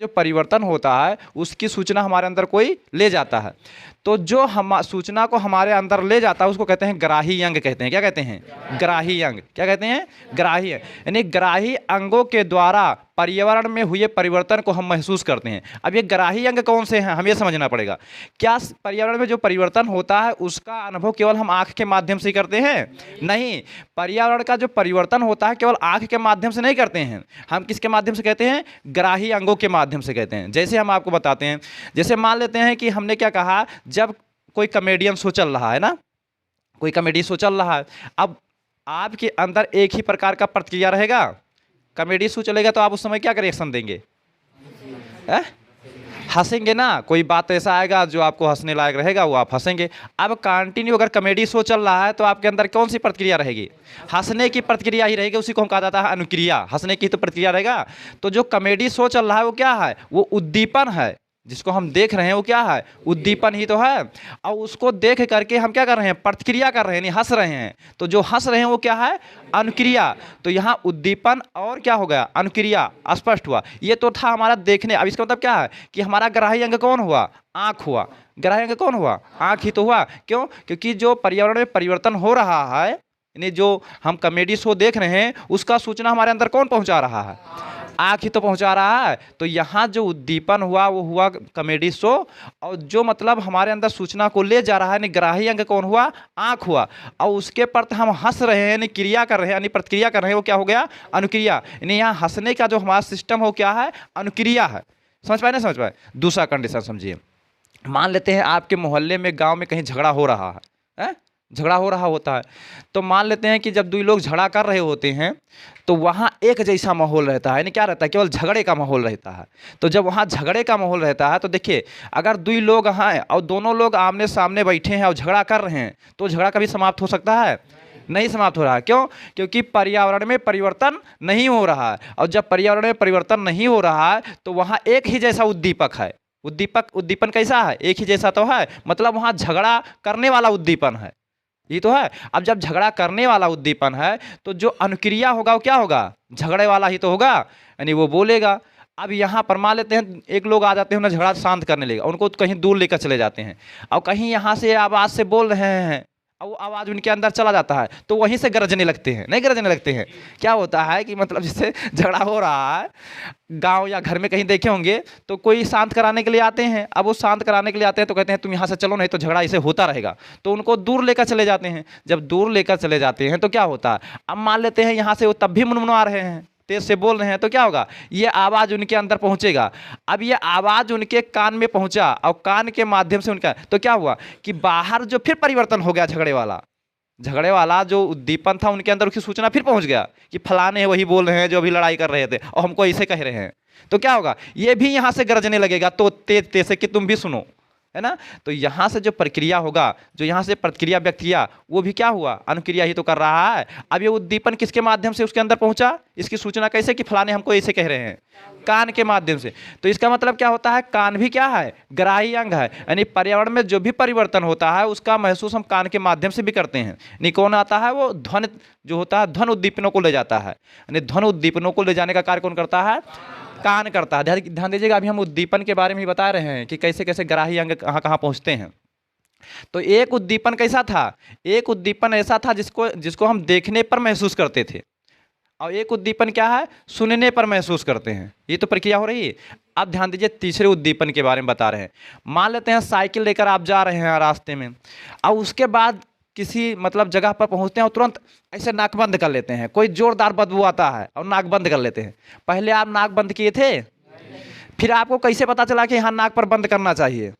जो परिवर्तन होता है उसकी सूचना हमारे अंदर कोई ले जाता है, तो जो हम सूचना को हमारे अंदर ले जाता है उसको कहते हैं ग्राही अंग कहते हैं। क्या कहते हैं? ग्राही अंग। क्या कहते हैं? ग्राही अंग। यानी ग्राही अंगों के द्वारा पर्यावरण में हुए परिवर्तन को हम महसूस करते हैं। अब ये ग्राही अंग कौन से हैं, हमें समझना पड़ेगा। क्या पर्यावरण में जो परिवर्तन होता है उसका अनुभव केवल हम आँख के माध्यम से ही करते हैं? नहीं, पर्यावरण का जो परिवर्तन होता है केवल आँख के माध्यम से नहीं करते हैं, हम किसके माध्यम से कहते हैं? ग्राही अंगों के माध्यम से कहते हैं। जैसे हम आपको बताते हैं, जैसे मान लेते हैं कि हमने क्या कहा, जब कोई कॉमेडियन शो चल रहा है ना, कोई कॉमेडी शो चल रहा है, अब आपके अंदर एक ही प्रकार का प्रतिक्रिया रहेगा। कॉमेडी शो चलेगा तो आप उस समय क्या रिएक्शन देंगे? हंसेंगे ना। कोई बात ऐसा आएगा जो आपको हंसने लायक रहेगा, वो आप हंसेंगे। अब कंटिन्यू अगर कॉमेडी शो चल रहा है तो आपके अंदर कौन सी प्रतिक्रिया रहेगी? हंसने की प्रतिक्रिया ही रहेगी। उसी को हम कहा जाता है अनुक्रिया। हंसने की तो प्रतिक्रिया रहेगा। तो जो कॉमेडी शो चल रहा है वो क्या है? वो उद्दीपन है। जिसको हम देख रहे हैं वो क्या है? उद्दीपन ही तो है। और उसको देख करके हम क्या कर रहे हैं? प्रतिक्रिया कर रहे हैं, नहीं हंस रहे हैं। तो जो हंस रहे हैं वो क्या है? अनुक्रिया। तो यहाँ उद्दीपन और क्या हो गया? अनुक्रिया स्पष्ट हुआ। ये तो था हमारा देखने। अब इसका मतलब क्या है कि हमारा ग्राही अंग कौन हुआ? आँख हुआ। ग्राही अंग कौन हुआ? आँख ही तो हुआ। क्यों? क्योंकि जो पर्यावरण में परिवर्तन हो रहा है, यानी जो हम कॉमेडी शो देख रहे हैं उसका सूचना हमारे अंदर कौन पहुँचा रहा है? आँख ही तो पहुंचा रहा है। तो यहाँ जो उद्दीपन हुआ वो हुआ कॉमेडी शो, और जो मतलब हमारे अंदर सूचना को ले जा रहा है, यानी ग्राही अंग कौन हुआ? आँख हुआ। और उसके पर हम हंस रहे हैं, यानी क्रिया कर रहे हैं, यानी प्रतिक्रिया कर रहे हैं, वो क्या हो गया? अनुक्रिया। यानी यहाँ हंसने का जो हमारा सिस्टम हो क्या है? अनुक्रिया है। समझ पाए? नहीं समझ पाए? दूसरा कंडीशन समझिए। मान लेते हैं आपके मोहल्ले में, गाँव में कहीं झगड़ा हो रहा है, झगड़ा हो रहा होता है। तो मान लेते हैं कि जब दो लोग झगड़ा कर रहे होते हैं तो वहाँ एक जैसा माहौल रहता है, यानी क्या रहता है? केवल झगड़े का माहौल रहता है। तो जब वहाँ झगड़े का माहौल रहता है तो देखिए, अगर दो लोग हैं और दोनों लोग आमने सामने बैठे हैं और झगड़ा कर रहे हैं तो झगड़ा कभी समाप्त हो सकता है? नहीं समाप्त हो रहा है। क्यों? क्योंकि पर्यावरण में परिवर्तन नहीं हो रहा है। और जब पर्यावरण में परिवर्तन नहीं हो रहा है तो वहाँ एक ही जैसा उद्दीपक है। उद्दीपन कैसा है? एक ही जैसा तो है, मतलब वहाँ झगड़ा करने वाला उद्दीपन है, ये तो है। अब जब झगड़ा करने वाला उद्दीपन है तो जो अनुक्रिया होगा वो क्या होगा? झगड़े वाला ही तो होगा, यानी वो बोलेगा। अब यहाँ पर मान लेते हैं एक लोग आ जाते हैं, उन्हें झगड़ा शांत करने लगे, उनको कहीं दूर लेकर चले जाते हैं, और कहीं यहाँ से आवाज़ से बोल रहे हैं और वो आवाज़ उनके अंदर चला जाता है तो वहीं से गरजने लगते हैं। नहीं गरजने लगते हैं? क्या होता है कि मतलब जैसे झगड़ा हो रहा है, गांव या घर में कहीं देखे होंगे तो कोई शांत कराने के लिए आते हैं। अब वो शांत कराने के लिए आते हैं तो कहते हैं तुम यहाँ से चलो, नहीं तो झगड़ा इसे होता रहेगा। तो उनको दूर लेकर चले जाते हैं। जब दूर लेकर चले जाते हैं तो क्या होता है? अब मान लेते हैं यहाँ से वो तब भी मुनमुना रहे हैं, तेज से बोल रहे हैं, तो क्या होगा? ये आवाज़ उनके अंदर पहुंचेगा। अब ये आवाज़ उनके कान में पहुंचा और कान के माध्यम से उनका, तो क्या हुआ कि बाहर जो फिर परिवर्तन हो गया, झगड़े वाला जो उद्दीपन था उनके अंदर, उसकी सूचना फिर पहुंच गया कि फलाने वही बोल रहे हैं जो अभी लड़ाई कर रहे थे और हमको ऐसे कह रहे हैं। तो क्या होगा? ये भी यहाँ से गरजने लगेगा, तो तेज तेज से कि तुम भी सुनो, है ना। तो यहाँ से जो प्रक्रिया होगा, जो यहाँ से प्रतिक्रिया व्यक्त किया, वो भी क्या हुआ? अनुक्रिया ही तो कर रहा है। अब ये उद्दीपन किसके माध्यम से उसके अंदर पहुँचा? इसकी सूचना कैसे कि फलाने हमको ऐसे कह रहे हैं? कान के माध्यम से। तो इसका मतलब क्या होता है? कान भी क्या है? ग्राही अंग है। यानी पर्यावरण में जो भी परिवर्तन होता है उसका महसूस हम कान के माध्यम से भी करते हैं। यानी कौन आता है? वो ध्वनि जो होता है, ध्वनि उद्दीपनों को ले जाता है। यानी ध्वनि उद्दीपनों को ले जाने का कार्य कौन करता है? कान करता है। ध्यान दीजिएगा, अभी हम उद्दीपन के बारे में ही बता रहे हैं कि कैसे कैसे ग्राही अंग कहाँ कहाँ पहुँचते हैं। तो एक उद्दीपन कैसा था? एक उद्दीपन ऐसा था जिसको हम देखने पर महसूस करते थे, और एक उद्दीपन क्या है? सुनने पर महसूस करते हैं। ये तो प्रक्रिया हो रही है। अब ध्यान दीजिए, तीसरे उद्दीपन के बारे में बता रहे हैं। मान लेते हैं साइकिल लेकर आप जा रहे हैं रास्ते में, और उसके बाद किसी मतलब जगह पर पहुंचते हैं और तुरंत ऐसे नाक बंद कर लेते हैं। कोई जोरदार बदबू आता है और नाक बंद कर लेते हैं। पहले आप नाक बंद किए थे? फिर आपको कैसे पता चला कि यहाँ नाक पर बंद करना चाहिए?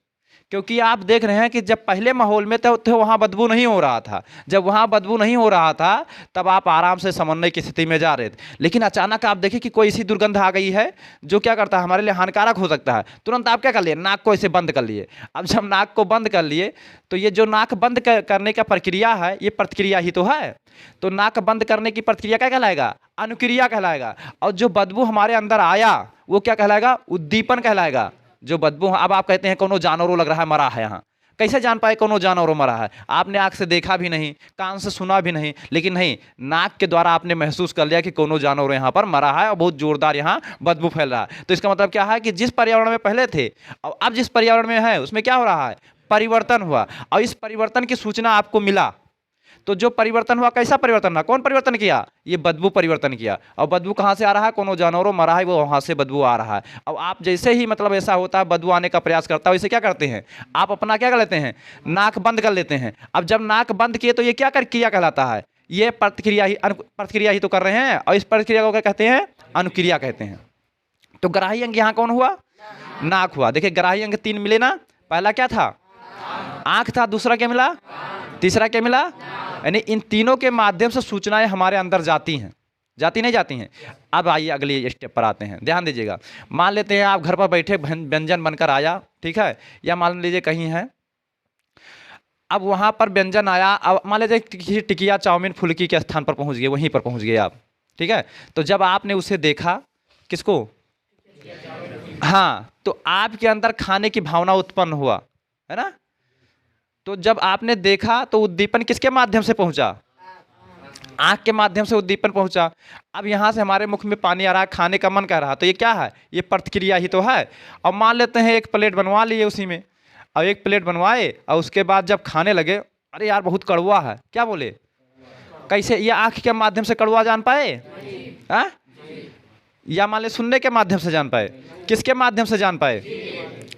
क्योंकि आप देख रहे हैं कि जब पहले माहौल में तो वहाँ बदबू नहीं हो रहा था। जब वहाँ बदबू नहीं हो रहा था तब आप आराम से समन्वय की स्थिति में जा रहे थे। लेकिन अचानक आप देखिए कि कोई ऐसी दुर्गंध आ गई है जो क्या करता है? हमारे लिए हानिकारक हो सकता है। तुरंत आप क्या कर लिए? नाक को ऐसे बंद कर लिए। अब जब नाक को बंद कर लिए तो ये जो नाक बंद करने का प्रक्रिया है, ये प्रतिक्रिया ही तो है। तो नाक बंद करने की प्रक्रिया क्या कहलाएगा? अनुक्रिया कहलाएगा। और जो बदबू हमारे अंदर आया वो क्या कहलाएगा? उद्दीपन कहलाएगा। जो बदबू, अब आप कहते हैं कोनो जानवरों लग रहा है, मरा है यहाँ, कैसे जान पाए कौन जानवर मरा है? आपने आँख से देखा भी नहीं, कान से सुना भी नहीं, लेकिन नहीं, नाक के द्वारा आपने महसूस कर लिया कि कौन जानवर यहाँ पर मरा है और बहुत जोरदार यहाँ बदबू फैल रहा है। तो इसका मतलब क्या है कि जिस पर्यावरण में पहले थे और अब जिस पर्यावरण में है उसमें क्या हो रहा है? परिवर्तन हुआ, और इस परिवर्तन की सूचना आपको मिला। तो जो परिवर्तन हुआ, कैसा परिवर्तन हुआ? कौन परिवर्तन किया? ये बदबू परिवर्तन किया। और बदबू कहाँ से आ रहा है? कोनो जानवरों मरा है वो वहाँ से बदबू आ रहा है। अब आप जैसे ही मतलब ऐसा होता है, बदबू आने का प्रयास करता है, वैसे क्या करते हैं आप? अपना क्या कर लेते हैं? नाक बंद कर लेते हैं। अब जब नाक बंद किए तो ये क्या कर क्रिया कहलाता है? ये प्रतिक्रिया ही, प्रतिक्रिया ही तो कर रहे हैं, और इस प्रतिक्रिया को क्या कहते हैं? अनुक्रिया कहते हैं। तो ग्राही अंग यहाँ कौन हुआ? नाक हुआ। देखिए ग्राही अंग 3 मिले ना। पहला क्या था? आंख था। दूसरा क्या मिला? तीसरा क्या मिला? यानी इन तीनों के माध्यम से सूचनाएं हमारे अंदर जाती हैं। जाती नहीं जाती हैं? अब आइए अगले स्टेप पर आते हैं, ध्यान दीजिएगा। मान लेते हैं आप घर पर बैठे व्यंजन बनकर आया, ठीक है, या मान लीजिए कहीं है, अब वहाँ पर व्यंजन आया, अब मान लीजिए किसी टिकिया चाउमीन फुल्की के स्थान पर पहुँच गए, वहीं पर पहुँच गए आप, ठीक है। तो जब आपने उसे देखा, किसको? हाँ, तो आपके अंदर खाने की भावना उत्पन्न हुआ, है ना। तो जब आपने देखा तो उद्दीपन किसके माध्यम से पहुंचा? आंख के माध्यम से उद्दीपन पहुंचा। अब यहाँ से हमारे मुख में पानी आ रहा है, खाने का मन कर रहा, तो ये क्या है? ये प्रतिक्रिया ही तो है। अब मान लेते हैं एक प्लेट बनवा लिए उसी में, और एक प्लेट बनवाए और उसके बाद जब खाने लगे, अरे यार बहुत कड़वा है, क्या बोले? कैसे? ये आंख के माध्यम से कड़वा जान पाए? हाँ? या मान ले सुनने के माध्यम से जान पाए? किसके माध्यम से जान पाए?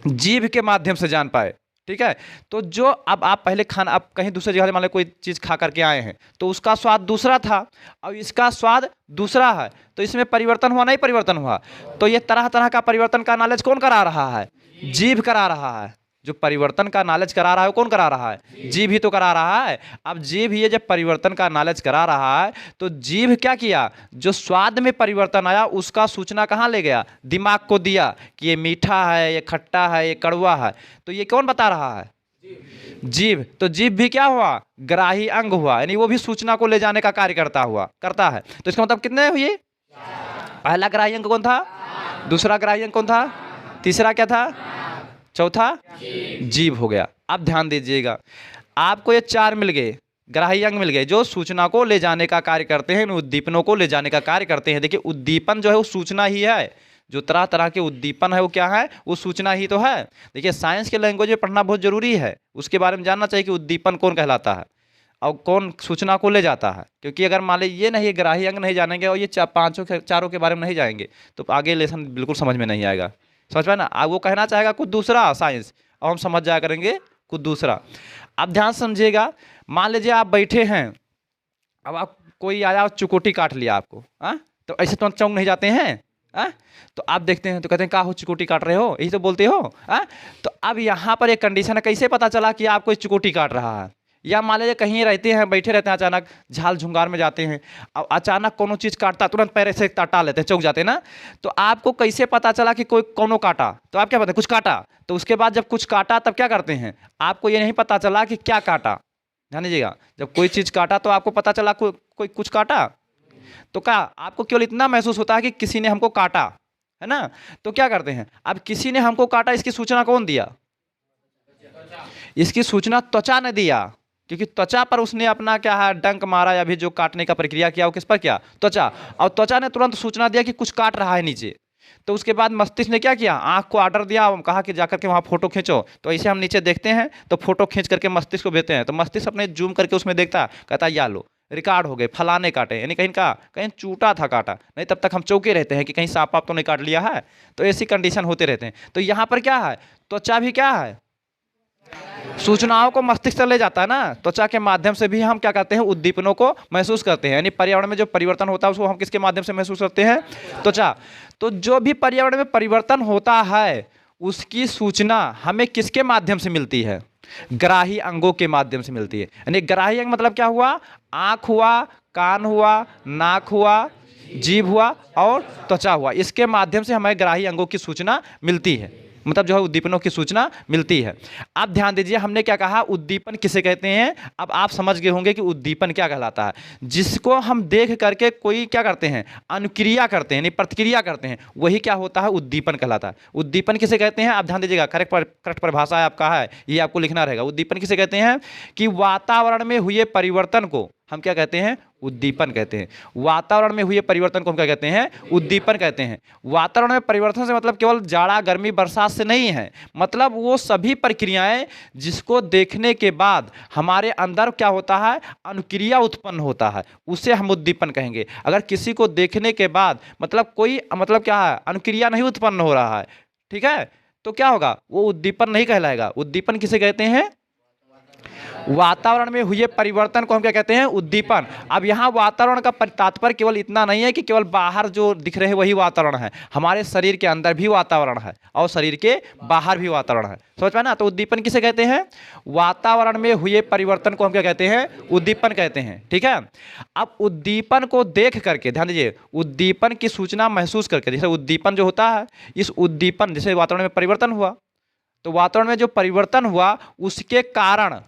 जीभ के माध्यम से जान पाए, ठीक है। तो जो अब आप पहले खाना, आप कहीं दूसरे जगह मान लो कोई चीज़ खा करके आए हैं, तो उसका स्वाद दूसरा था और इसका स्वाद दूसरा है, तो इसमें परिवर्तन हुआ नहीं? परिवर्तन हुआ। तो ये तरह तरह का परिवर्तन का नॉलेज कौन करा रहा है? जीभ करा रहा है। जो परिवर्तन का नॉलेज करा रहा है वो कौन करा रहा है? जीभ ही तो करा रहा है। अब जीभ ये जब परिवर्तन का नॉलेज करा रहा है, तो जीभ क्या किया? जो स्वाद में परिवर्तन आया उसका सूचना कहाँ ले गया? दिमाग को दिया कि ये मीठा है, ये खट्टा है, ये कड़वा है। तो ये कौन बता रहा है? जीभ। तो जीभ भी क्या हुआ? ग्राही अंग हुआ, यानी वो भी सूचना को ले जाने का कार्य करता है। तो इसका मतलब कितने हुए? पहला ग्राही अंग कौन था? दूसरा ग्राही अंग कौन था? तीसरा क्या था? चौथा जीभ हो गया। अब ध्यान दीजिएगा, आपको ये 4 मिल गए, ग्राही अंग मिल गए, जो सूचना को ले जाने का कार्य करते हैं, उद्दीपनों को ले जाने का कार्य करते हैं। देखिए उद्दीपन जो है वो सूचना ही है। जो तरह तरह के उद्दीपन है वो क्या है? वो सूचना ही तो है। देखिए साइंस के लैंग्वेज में पढ़ना बहुत जरूरी है, उसके बारे में जानना चाहिए कि उद्दीपन कौन कहलाता है और कौन सूचना को ले जाता है। क्योंकि अगर मान लीजिए ये नहीं, ग्राही अंग नहीं जानेंगे और ये चारों के बारे में नहीं जाएंगे, तो आगे लेसन बिल्कुल समझ में नहीं आएगा। समझ पाए ना? अब वो कहना चाहेगा कुछ दूसरा साइंस, और हम समझ जाया करेंगे कुछ दूसरा। अब ध्यान समझिएगा, मान लीजिए आप बैठे हैं, अब आप कोई आया और चुकोटी काट लिया आपको, हाँ, तो ऐसे तो चौंक नहीं जाते हैं, हाँ? तो आप देखते हैं तो कहते हैं क्या हो, चिकोटी काट रहे हो, यही तो बोलते हो, हाँ? तो अब यहाँ पर एक कंडीशन है, कैसे पता चला कि आप कोई चिकोटी काट रहा है? या मान लीजिए कहीं रहते हैं, बैठे रहते हैं, अचानक झाल झुंगार में जाते हैं, अब अचानक कोनो चीज़ काटता, तुरंत पैर से टाटा लेते हैं, चौक जाते हैं ना। तो आपको कैसे पता चला कि कोई कोनो काटा? तो आप क्या पता, कुछ काटा, तो उसके बाद जब कुछ काटा तब क्या करते हैं? आपको ये नहीं पता चला कि क्या काटा। ध्यान दीजिएगा, जब कोई चीज़ काटा तो आपको पता चला कोई कुछ काटा, तो क्या आपको केवल इतना महसूस होता है कि किसी ने हमको काटा, है ना। तो क्या करते हैं, अब किसी ने हमको काटा, इसकी सूचना कौन दिया? इसकी सूचना त्वचा ने दिया, क्योंकि त्वचा पर उसने अपना क्या है, डंक मारा, या भी जो काटने का प्रक्रिया किया वो किस पर किया? त्वचा। और त्वचा ने तुरंत सूचना दिया कि कुछ काट रहा है नीचे। तो उसके बाद मस्तिष्क ने क्या किया? आंख को ऑर्डर दिया, कहा कि जाकर के वहाँ फोटो खींचो। तो ऐसे हम नीचे देखते हैं तो फोटो खींच करके मस्तिष्क को भेजते हैं, तो मस्तिष्क अपने जूम करके उसमें देखता है, कहता है या लो रिकॉर्ड हो गए, फलाने काटे, यानी कहीं चूटा था काटा, नहीं तब तक हम चौके रहते हैं कि कहीं सांप आप तो नहीं काट लिया है। तो ऐसी कंडीशन होते रहते हैं। तो यहाँ पर क्या है, त्वचा भी क्या है, सूचनाओं को मस्तिष्क से ले जाता है ना। त्वचा के माध्यम से भी हम क्या करते हैं, उद्दीपनों को महसूस करते हैं। यानी पर्यावरण में जो परिवर्तन होता है उसको हम किसके माध्यम से महसूस करते हैं? त्वचा। तो जो भी पर्यावरण में परिवर्तन होता है उसकी सूचना हमें किसके माध्यम से मिलती है? ग्राही अंगों के माध्यम से मिलती है। यानी ग्राही अंग मतलब क्या हुआ? आँख हुआ, कान हुआ, नाक हुआ, जीभ हुआ और त्वचा हुआ। इसके माध्यम से हमें ग्राही अंगों की सूचना मिलती है। मतलब जो है उद्दीपनों की सूचना मिलती है। अब ध्यान दीजिए, हमने क्या कहा, उद्दीपन किसे कहते हैं। अब आप समझ गए होंगे कि उद्दीपन क्या कहलाता है। जिसको हम देख करके कोई क्या करते हैं, अनुक्रिया करते हैं, यानी प्रतिक्रिया करते हैं, वही क्या होता है, उद्दीपन कहलाता है। उद्दीपन किसे कहते हैं, आप ध्यान दीजिएगा, करेक्ट परिभाषा है आपका है, ये आपको लिखना रहेगा। उद्दीपन किसे कहते हैं कि वातावरण में हुए परिवर्तन को हम क्या कहते हैं, उद्दीपन कहते हैं। वातावरण में हुए परिवर्तन को हम क्या कहते हैं, उद्दीपन कहते हैं। वातावरण में परिवर्तन से मतलब केवल जाड़ा गर्मी बरसात से नहीं है, मतलब वो सभी प्रक्रियाएं जिसको देखने के बाद हमारे अंदर क्या होता है, अनुक्रिया उत्पन्न होता है, उसे हम उद्दीपन कहेंगे। अगर किसी को देखने के बाद मतलब कोई मतलब क्या है, अनुक्रिया नहीं उत्पन्न हो रहा है, ठीक है, तो क्या होगा, वो उद्दीपन नहीं कहलाएगा। उद्दीपन किसे कहते हैं, वातावरण में हुए परिवर्तन को हम क्या कहते हैं, उद्दीपन। अब यहाँ वातावरण का तात्पर्य केवल इतना नहीं है कि केवल बाहर जो दिख रहे हैं वही वातावरण है, हमारे शरीर के अंदर भी वातावरण है और शरीर के बाहर भी वातावरण है, समझ पाए ना। तो उद्दीपन किसे कहते हैं, वातावरण में हुए परिवर्तन को हम क्या कहते हैं, उद्दीपन कहते हैं, ठीक है। अब उद्दीपन को देख करके ध्यान दीजिए, उद्दीपन की सूचना महसूस करके, जैसे उद्दीपन जो होता है, इस उद्दीपन जैसे वातावरण में परिवर्तन हुआ, तो वातावरण में जो परिवर्तन हुआ उसके कारण,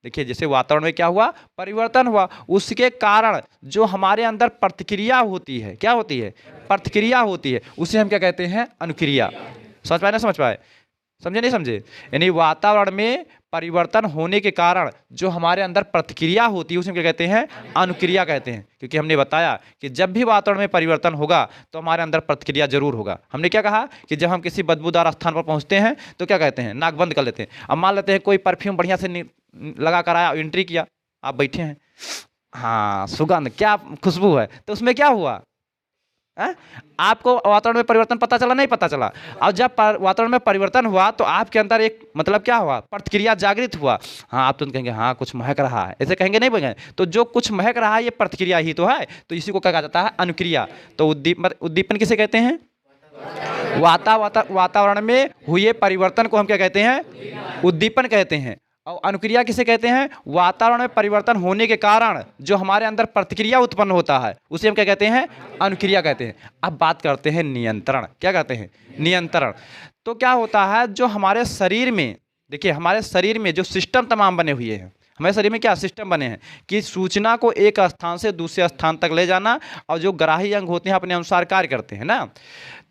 देखिए जैसे वातावरण में क्या हुआ, परिवर्तन हुआ, उसके कारण जो हमारे अंदर प्रतिक्रिया होती है, क्या होती है, प्रतिक्रिया होती है, उसे हम क्या कहते हैं, अनुक्रिया। समझ पाए ना, समझ पाए, समझे नहीं समझे। यानी वातावरण में परिवर्तन होने के कारण जो हमारे अंदर प्रतिक्रिया होती है उसे हम क्या कहते हैं, अनुक्रिया कहते हैं। क्योंकि हमने बताया कि जब भी वातावरण में परिवर्तन होगा तो हमारे अंदर प्रतिक्रिया जरूर होगा। हमने क्या कहा कि जब हम किसी बदबूदार स्थान पर पहुंचते हैं तो क्या कहते हैं, नाक बंद कर लेते हैं। अब मान लेते हैं कोई परफ्यूम बढ़िया से लगा कर आया, एंट्री किया, आप बैठे हैं, हाँ सुगंध क्या खुशबू है, तो उसमें क्या हुआ, आपको वातावरण में परिवर्तन पता चला, नहीं पता चला। और जब वातावरण में परिवर्तन हुआ तो आपके अंदर एक मतलब क्या हुआ, प्रतिक्रिया जागृत हुआ। हाँ आप तुरंत कहेंगे हाँ कुछ महक रहा है, ऐसे कहेंगे नहीं बोलेंगे। तो जो कुछ महक रहा है ये प्रतिक्रिया ही तो है, तो इसी को क्या कहा जाता है, अनुक्रिया। तो उद्दीपन किसे कहते हैं, वातावरण में हुए परिवर्तन को हम क्या कहते हैं, उद्दीपन कहते हैं। और अनुक्रिया किसे कहते हैं, वातावरण में परिवर्तन होने के कारण जो हमारे अंदर प्रतिक्रिया उत्पन्न होता है उसे हम क्या कहते हैं, अनुक्रिया कहते हैं। अब बात करते हैं नियंत्रण, क्या कहते हैं, नियंत्रण। तो क्या होता है, जो हमारे शरीर में, देखिए हमारे शरीर में जो सिस्टम तमाम बने हुए हैं, हमारे शरीर में क्या सिस्टम बने हैं कि सूचना को एक स्थान से दूसरे स्थान तक ले जाना, और जो ग्राही अंग होते हैं अपने अनुसार कार्य करते हैं ना।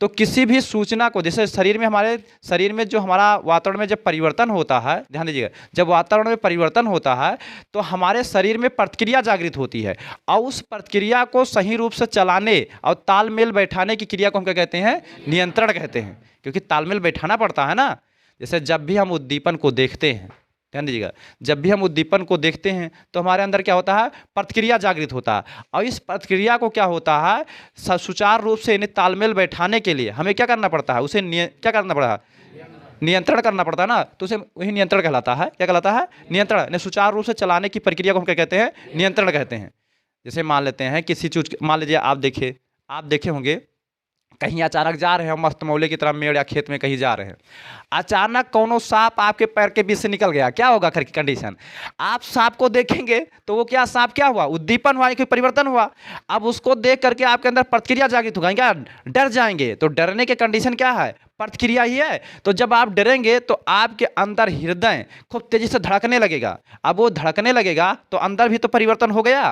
तो किसी भी सूचना को, जैसे शरीर में, हमारे शरीर में जो हमारा वातावरण में जब परिवर्तन होता है, ध्यान दीजिएगा, जब वातावरण में परिवर्तन होता है तो हमारे शरीर में प्रतिक्रिया जागृत होती है, और उस प्रतिक्रिया को सही रूप से चलाने और तालमेल बैठाने की क्रिया को हम क्या कहते हैं, नियंत्रण कहते हैं। क्योंकि तालमेल बैठाना पड़ता है ना। जैसे जब भी हम उद्दीपन को देखते हैं, ध्यान दीजिएगा, जब भी हम उद्दीपन को देखते हैं तो हमारे अंदर क्या होता है, प्रतिक्रिया जागृत होता है, और इस प्रतिक्रिया को क्या होता है, सुचारू रूप से इन्हें तालमेल बैठाने के लिए हमें क्या करना पड़ता है, उसे क्या करना पड़ता है, नियंत्रण करना पड़ता है ना। तो उसे वही नियंत्रण कहलाता है, क्या कहलाता है, नियंत्रण। सुचारू रूप से चलाने की प्रक्रिया को हम क्या कहते हैं, नियंत्रण कहते हैं। जैसे मान लेते हैं किसी चीज, मान लीजिए आप देखे होंगे कहीं अचानक जा रहे हैं, मस्त मौले की तरह मेड़ या खेत में कहीं जा रहे हैं, अचानक कोनो सांप आपके पैर के बीच से निकल गया, क्या होगा खैर की कंडीशन, आप सांप को देखेंगे तो वो क्या, सांप क्या हुआ, उद्दीपन हुआ, कोई परिवर्तन हुआ। अब उसको देख करके आपके अंदर प्रतिक्रिया जागृत होगा, क्या डर जाएंगे, तो डरने के कंडीशन क्या है, प्रतिक्रिया ही है। तो जब आप डरेंगे तो आपके अंदर हृदय खूब तेजी से धड़कने लगेगा। अब वो धड़कने लगेगा तो अंदर भी तो परिवर्तन हो गया।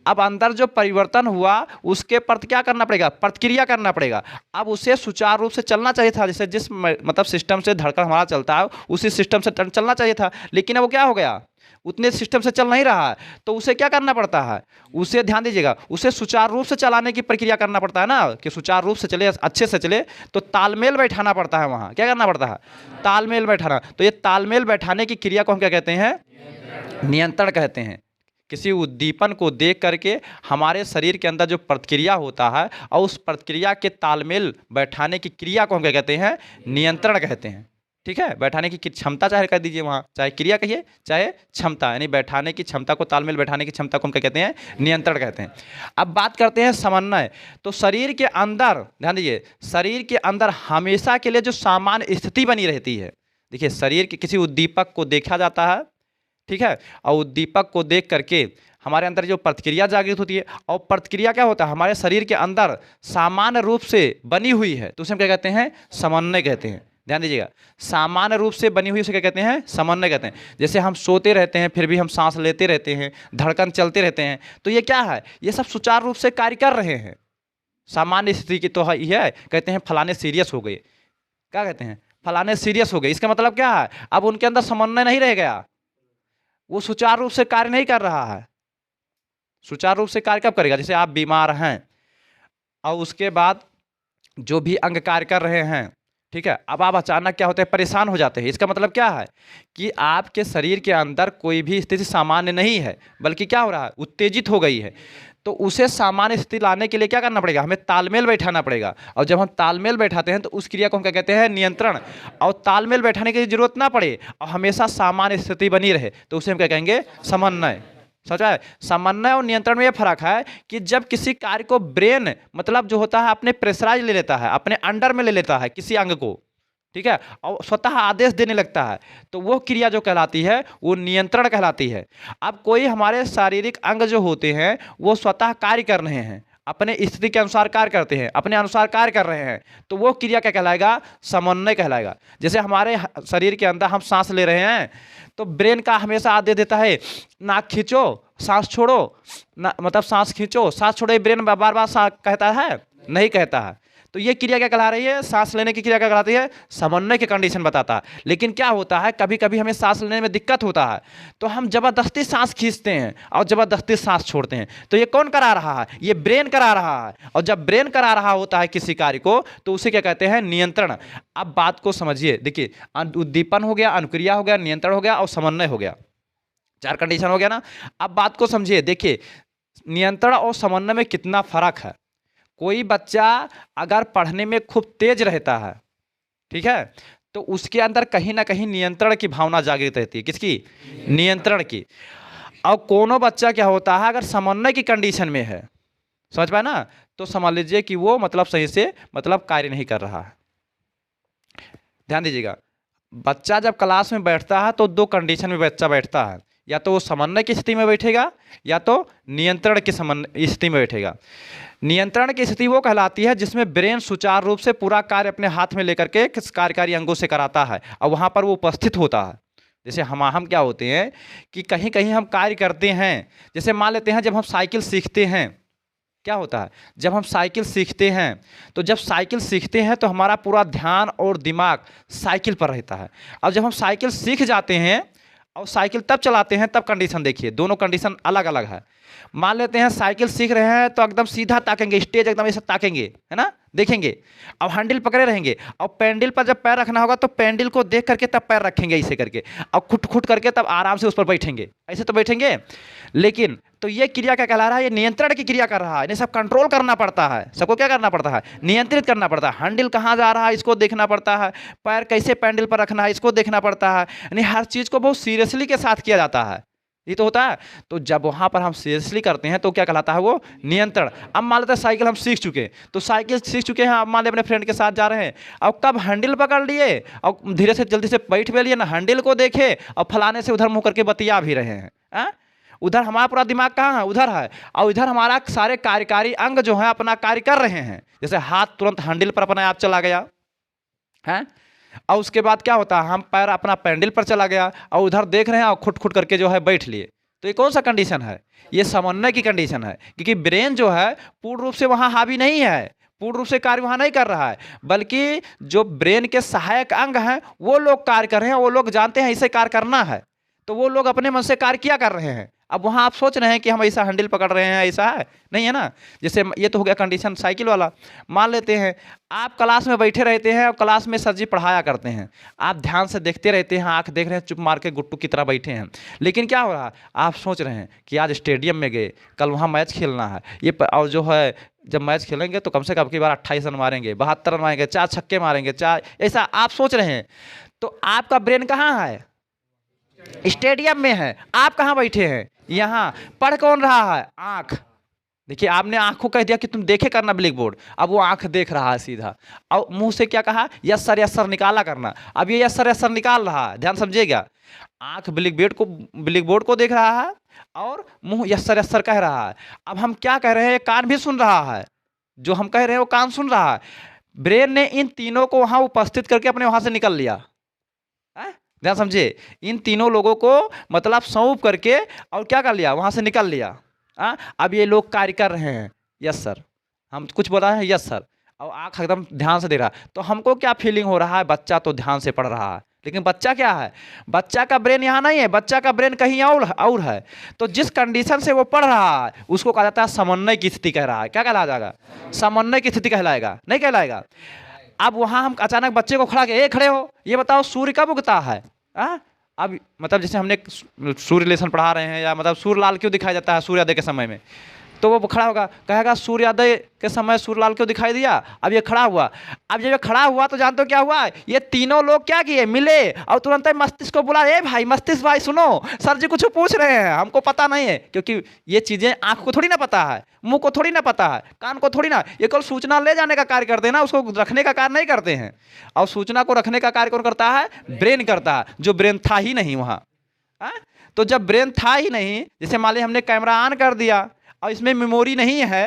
अब अंदर जो परिवर्तन हुआ उसके प्रति क्या करना पड़ेगा, प्रतिक्रिया करना पड़ेगा। अब उसे सुचारू रूप से चलना चाहिए था, जैसे जिस मतलब सिस्टम से धड़कन हमारा चलता है उसी सिस्टम से चलना चाहिए था, लेकिन अब वो क्या हो गया, उतने सिस्टम से चल नहीं रहा है। तो उसे क्या करना पड़ता है, उसे ध्यान दीजिएगा, उसे सुचारू रूप से चलाने की प्रक्रिया करना पड़ता है ना, कि सुचारू रूप से चले, अच्छे से चले, तो तालमेल बैठाना पड़ता है। वहाँ क्या करना पड़ता है, तालमेल बैठाना। तो ये तालमेल बैठाने की क्रिया को हम क्या कहते हैं, नियंत्रण कहते हैं। किसी उद्दीपन को देख करके हमारे शरीर के अंदर जो प्रतिक्रिया होता है और उस प्रतिक्रिया के तालमेल बैठाने की क्रिया को हम क्या कहते हैं, नियंत्रण कहते हैं। ठीक है, बैठाने की क्षमता चाहे कह दीजिए, वहाँ चाहे क्रिया कहिए चाहे क्षमता, यानी बैठाने की क्षमता को, तालमेल बैठाने की क्षमता को हम क्या कहते हैं, नियंत्रण कहते हैं। अब बात करते हैं समन्वय। तो शरीर के अंदर ध्यान दीजिए, शरीर के अंदर हमेशा के लिए जो सामान्य स्थिति बनी रहती है, देखिए शरीर के किसी उद्दीपक को देखा जाता है, ठीक है, और उद्दीपक को देख करके हमारे अंदर जो प्रतिक्रिया जागृत होती है, और प्रतिक्रिया क्या होता है, हमारे शरीर के अंदर सामान्य रूप से बनी हुई है, तो उसे हम क्या कहते हैं, समन्वय कहते हैं। ध्यान दीजिएगा, सामान्य रूप से बनी हुई उसे क्या कहते हैं, समन्वय कहते हैं। जैसे हम सोते रहते हैं फिर भी हम सांस लेते रहते हैं, धड़कन चलते रहते हैं, तो ये क्या है, ये सब सुचारू रूप से कार्य कर रहे हैं। सामान्य स्थिति की तो यह है, कहते हैं फलाने सीरियस हो गए, क्या कहते हैं, फलाने सीरियस हो गए। इसका मतलब क्या है, अब उनके अंदर समन्वय नहीं रह गया, वो सुचारू रूप से कार्य नहीं कर रहा है। सुचारू रूप से कार्य कब करेगा, जैसे आप बीमार हैं और उसके बाद जो भी अंग कार्य कर रहे हैं, ठीक है, अब आप अचानक क्या होते हैं, परेशान हो जाते हैं। इसका मतलब क्या है कि आपके शरीर के अंदर कोई भी स्थिति सामान्य नहीं है, बल्कि क्या हो रहा है, उत्तेजित हो गई है। तो उसे सामान्य स्थिति लाने के लिए क्या करना पड़ेगा, हमें तालमेल बैठाना पड़ेगा। और जब हम तालमेल बैठाते हैं तो उस क्रिया को हम क्या कहते हैं, नियंत्रण। और तालमेल बैठाने की जरूरत ना पड़े और हमेशा सामान्य स्थिति बनी रहे, तो उसे हम क्या कहेंगे, समन्वय। समझ आए, समन्वय और नियंत्रण में ये फर्क है कि जब किसी कार्य को ब्रेन मतलब जो होता है अपने प्रेशराइज ले लेता है, अपने अंडर में ले लेता है किसी अंग को, ठीक है, और स्वतः आदेश देने लगता है, तो वो क्रिया जो कहलाती है वो नियंत्रण कहलाती है। अब कोई हमारे शारीरिक अंग जो होते हैं वो स्वतः कार्य कर रहे हैं, अपने स्थिति के अनुसार कार्य करते हैं, अपने अनुसार कार्य कर रहे हैं, तो वो क्रिया क्या कहलाएगा, समन्वय कहलाएगा। जैसे हमारे शरीर के अंदर हम सांस ले रहे हैं तो ब्रेन का हमेशा आदेश देता है नाक खींचो, सांस छोड़ो, मतलब सांस खींचो, सांस छोड़ो, ब्रेन बार बार कहता है, नहीं कहता है। तो ये क्रिया क्या कहला रही है, सांस लेने की क्रिया क्या कहलाती है, समन्वय की कंडीशन बताता है। लेकिन क्या होता है, कभी कभी हमें सांस लेने में दिक्कत होता है, तो हम जबरदस्ती सांस खींचते हैं और जबरदस्ती सांस छोड़ते हैं। तो ये कौन करा रहा है, ये ब्रेन करा रहा है। और जब ब्रेन करा रहा होता है किसी कार्य को, तो उसे क्या कहते हैं, नियंत्रण। अब बात को समझिए, देखिए, उद्दीपन हो गया, अनुक्रिया हो गया, नियंत्रण हो गया और समन्वय हो गया, 4 कंडीशन हो गया ना। अब बात को समझिए, देखिए नियंत्रण और समन्वय में कितना फर्क है। कोई बच्चा अगर पढ़ने में खूब तेज रहता है, ठीक है, तो उसके अंदर कहीं ना कहीं नियंत्रण की भावना जागृत रहती है, किसकी, नियंत्रण की। और कोनो बच्चा क्या होता है, अगर समन्वय की कंडीशन में है, समझ पाए ना, तो समझ लीजिए कि वो मतलब सही से मतलब कार्य नहीं कर रहा है। ध्यान दीजिएगा, बच्चा जब क्लास में बैठता है तो 2 कंडीशन में बच्चा बैठता है, या तो वो समन्वय की स्थिति में बैठेगा या तो नियंत्रण की स्थिति में बैठेगा। नियंत्रण की स्थिति वो कहलाती है जिसमें ब्रेन सुचारू रूप से पूरा कार्य अपने हाथ में लेकर के किस कार्यकारी अंगों से कराता है और वहाँ पर वो उपस्थित होता है। जैसे हम क्या होते हैं कि कहीं कहीं हम कार्य करते हैं, जैसे मान लेते हैं जब हम साइकिल सीखते हैं, क्या होता है, जब हम साइकिल सीखते हैं तो जब साइकिल सीखते हैं तो हमारा पूरा ध्यान और दिमाग साइकिल पर रहता है। और जब हम साइकिल सीख जाते हैं और साइकिल तब चलाते हैं, तब कंडीशन देखिए, दोनों कंडीशन अलग अलग है। मान लेते हैं साइकिल सीख रहे हैं तो एकदम सीधा ताकेंगे, स्टेज एकदम ऐसा ताकेंगे, है ना, देखेंगे, अब हैंडल पकड़े रहेंगे, और पैंडल पर जब पैर रखना होगा तो पैंडल को देख करके तब पैर रखेंगे ऐसे करके, और खुट खुट करके तब आराम से उस पर बैठेंगे, ऐसे तो बैठेंगे। लेकिन तो ये क्रिया क्या कहला रहा है, ये नियंत्रण की क्रिया कर रहा है। इन्हें सब कंट्रोल करना पड़ता है, सबको क्या करना पड़ता है, नियंत्रित करना पड़ता है। हैंडल कहाँ जा रहा है इसको देखना पड़ता है, पैर कैसे पैंडल पर रखना है इसको देखना पड़ता है, यानी हर चीज़ को बहुत सीरियसली के साथ किया जाता है, ये तो होता है। तो जब वहाँ पर हम सीरियसली करते हैं तो क्या कहलाता है, वो नियंत्रण। अब मान लेते हैं साइकिल हम सीख चुके, तो साइकिल सीख चुके हैं, अब मान लें अपने फ्रेंड के साथ जा रहे हैं, अब कब हैंडल पकड़ लिए और धीरे से जल्दी से बैठ भी लिए ना, हैंडल को देखे और फलाने से उधर मुँह करके बतिया भी रहे हैं, उधर हमारा पूरा दिमाग कहाँ है, उधर है, और इधर हमारा सारे कार्यकारी अंग जो है अपना कार्य कर रहे हैं। जैसे हाथ तुरंत हैंडल पर अपने आप चला गया है, और उसके बाद क्या होता है, हम पैर अपना पैंडल पर चला गया और उधर देख रहे हैं और खुट खुट करके जो है बैठ लिए। तो ये कौन सा कंडीशन है, ये समन्वय की कंडीशन है, क्योंकि ब्रेन जो है पूर्ण रूप से वहाँ हावी नहीं है, पूर्ण रूप से कार्य वहाँ नहीं कर रहा है, बल्कि जो ब्रेन के सहायक अंग हैं वो लोग कार्य कर रहे हैं, वो लोग जानते हैं इसे कार्य करना है, तो वो लोग अपने मन से कार्य किया कर रहे हैं। अब वहाँ आप सोच रहे हैं कि हम ऐसा हैंडल पकड़ रहे हैं, ऐसा है नहीं, है ना। जैसे ये तो हो गया कंडीशन साइकिल वाला। मान लेते हैं आप क्लास में बैठे रहते हैं और क्लास में सर जी पढ़ाया करते हैं, आप ध्यान से देखते रहते हैं, आंख देख रहे हैं, चुप मार के गुट्टू की तरह बैठे हैं। लेकिन क्या हो रहा है, आप सोच रहे हैं कि आज स्टेडियम में गए, कल वहाँ मैच खेलना है, ये और जो है जब मैच खेलेंगे तो कम से कम की बार 28 रन मारेंगे, 72 रन मारेंगे, 4 छक्के मारेंगे, 4, ऐसा आप सोच रहे हैं। तो आपका ब्रेन कहाँ है, स्टेडियम में है, आप कहाँ बैठे हैं, यहाँ। पढ़ कौन रहा है, आंख। देखिए आपने आंख को कह दिया कि तुम देखे करना ब्लैक बोर्ड, अब वो आंख देख रहा है सीधा, और मुंह से क्या कहा, यस सर निकाला करना। अब ये यस सर निकाल रहा है, ध्यान समझिएगा, आंख ब्लैक बोर्ड को देख रहा है और मुंह यस सर कह रहा है। अब हम क्या कह रहे हैं, कान भी सुन रहा है, जो हम कह रहे हैं वो कान सुन रहा है। ब्रेन ने इन तीनों को वहाँ उपस्थित करके अपने वहाँ से निकल लिया। ध्यान समझिए, इन तीनों लोगों को मतलब सौंप करके और क्या कर लिया, वहाँ से निकल लिया। अब ये लोग कार्य कर रहे हैं, यस सर, हम कुछ बोल रहे हैं, यस सर, और आँख एकदम ध्यान से दे रहा है। तो हमको क्या फीलिंग हो रहा है, बच्चा तो ध्यान से पढ़ रहा है, लेकिन बच्चा क्या है, बच्चा का ब्रेन यहाँ नहीं है, बच्चा का ब्रेन कहीं और है। तो जिस कंडीशन से वो पढ़ रहा है उसको कहा जाता है समन्वय की स्थिति कह रहा है। क्या कहला जाएगा, समन्वय की स्थिति कहलाएगा, नहीं कहलाएगा। अब वहाँ हम अचानक बच्चे को खड़ा किया, खड़े हो, ये बताओ सूर्य कब उगता है। अब मतलब जैसे हमने सूर्य लेसन पढ़ा रहे हैं, या मतलब सूर्य लाल क्यों दिखाया जाता है सूर्योदय के समय में, तो वो खड़ा होगा, कहेगा सूर्योदय के समय सूर्य लाल क्यों दिखाई दिया। अब ये खड़ा हुआ, अब जब ये खड़ा हुआ तो जानते हो क्या हुआ, ये तीनों लोग क्या किए, मिले और तुरंत ही मस्तिष्क को बुला, ए भाई मस्तिष्क भाई सुनो, सर जी कुछ पूछ रहे हैं, हमको पता नहीं है। क्योंकि ये चीज़ें आँख को थोड़ी ना पता है, मुंह को थोड़ी ना पता है, कान को थोड़ी ना, ये केवल सूचना ले जाने का कार्य करते हैं ना, उसको रखने का कार्य नहीं करते हैं। और सूचना को रखने का कार्य कौन करता है, ब्रेन करता है, जो ब्रेन था ही नहीं वहाँ। तो जब ब्रेन था ही नहीं, जैसे मान लीजिए हमने कैमरा ऑन कर दिया और इसमें मेमोरी नहीं है,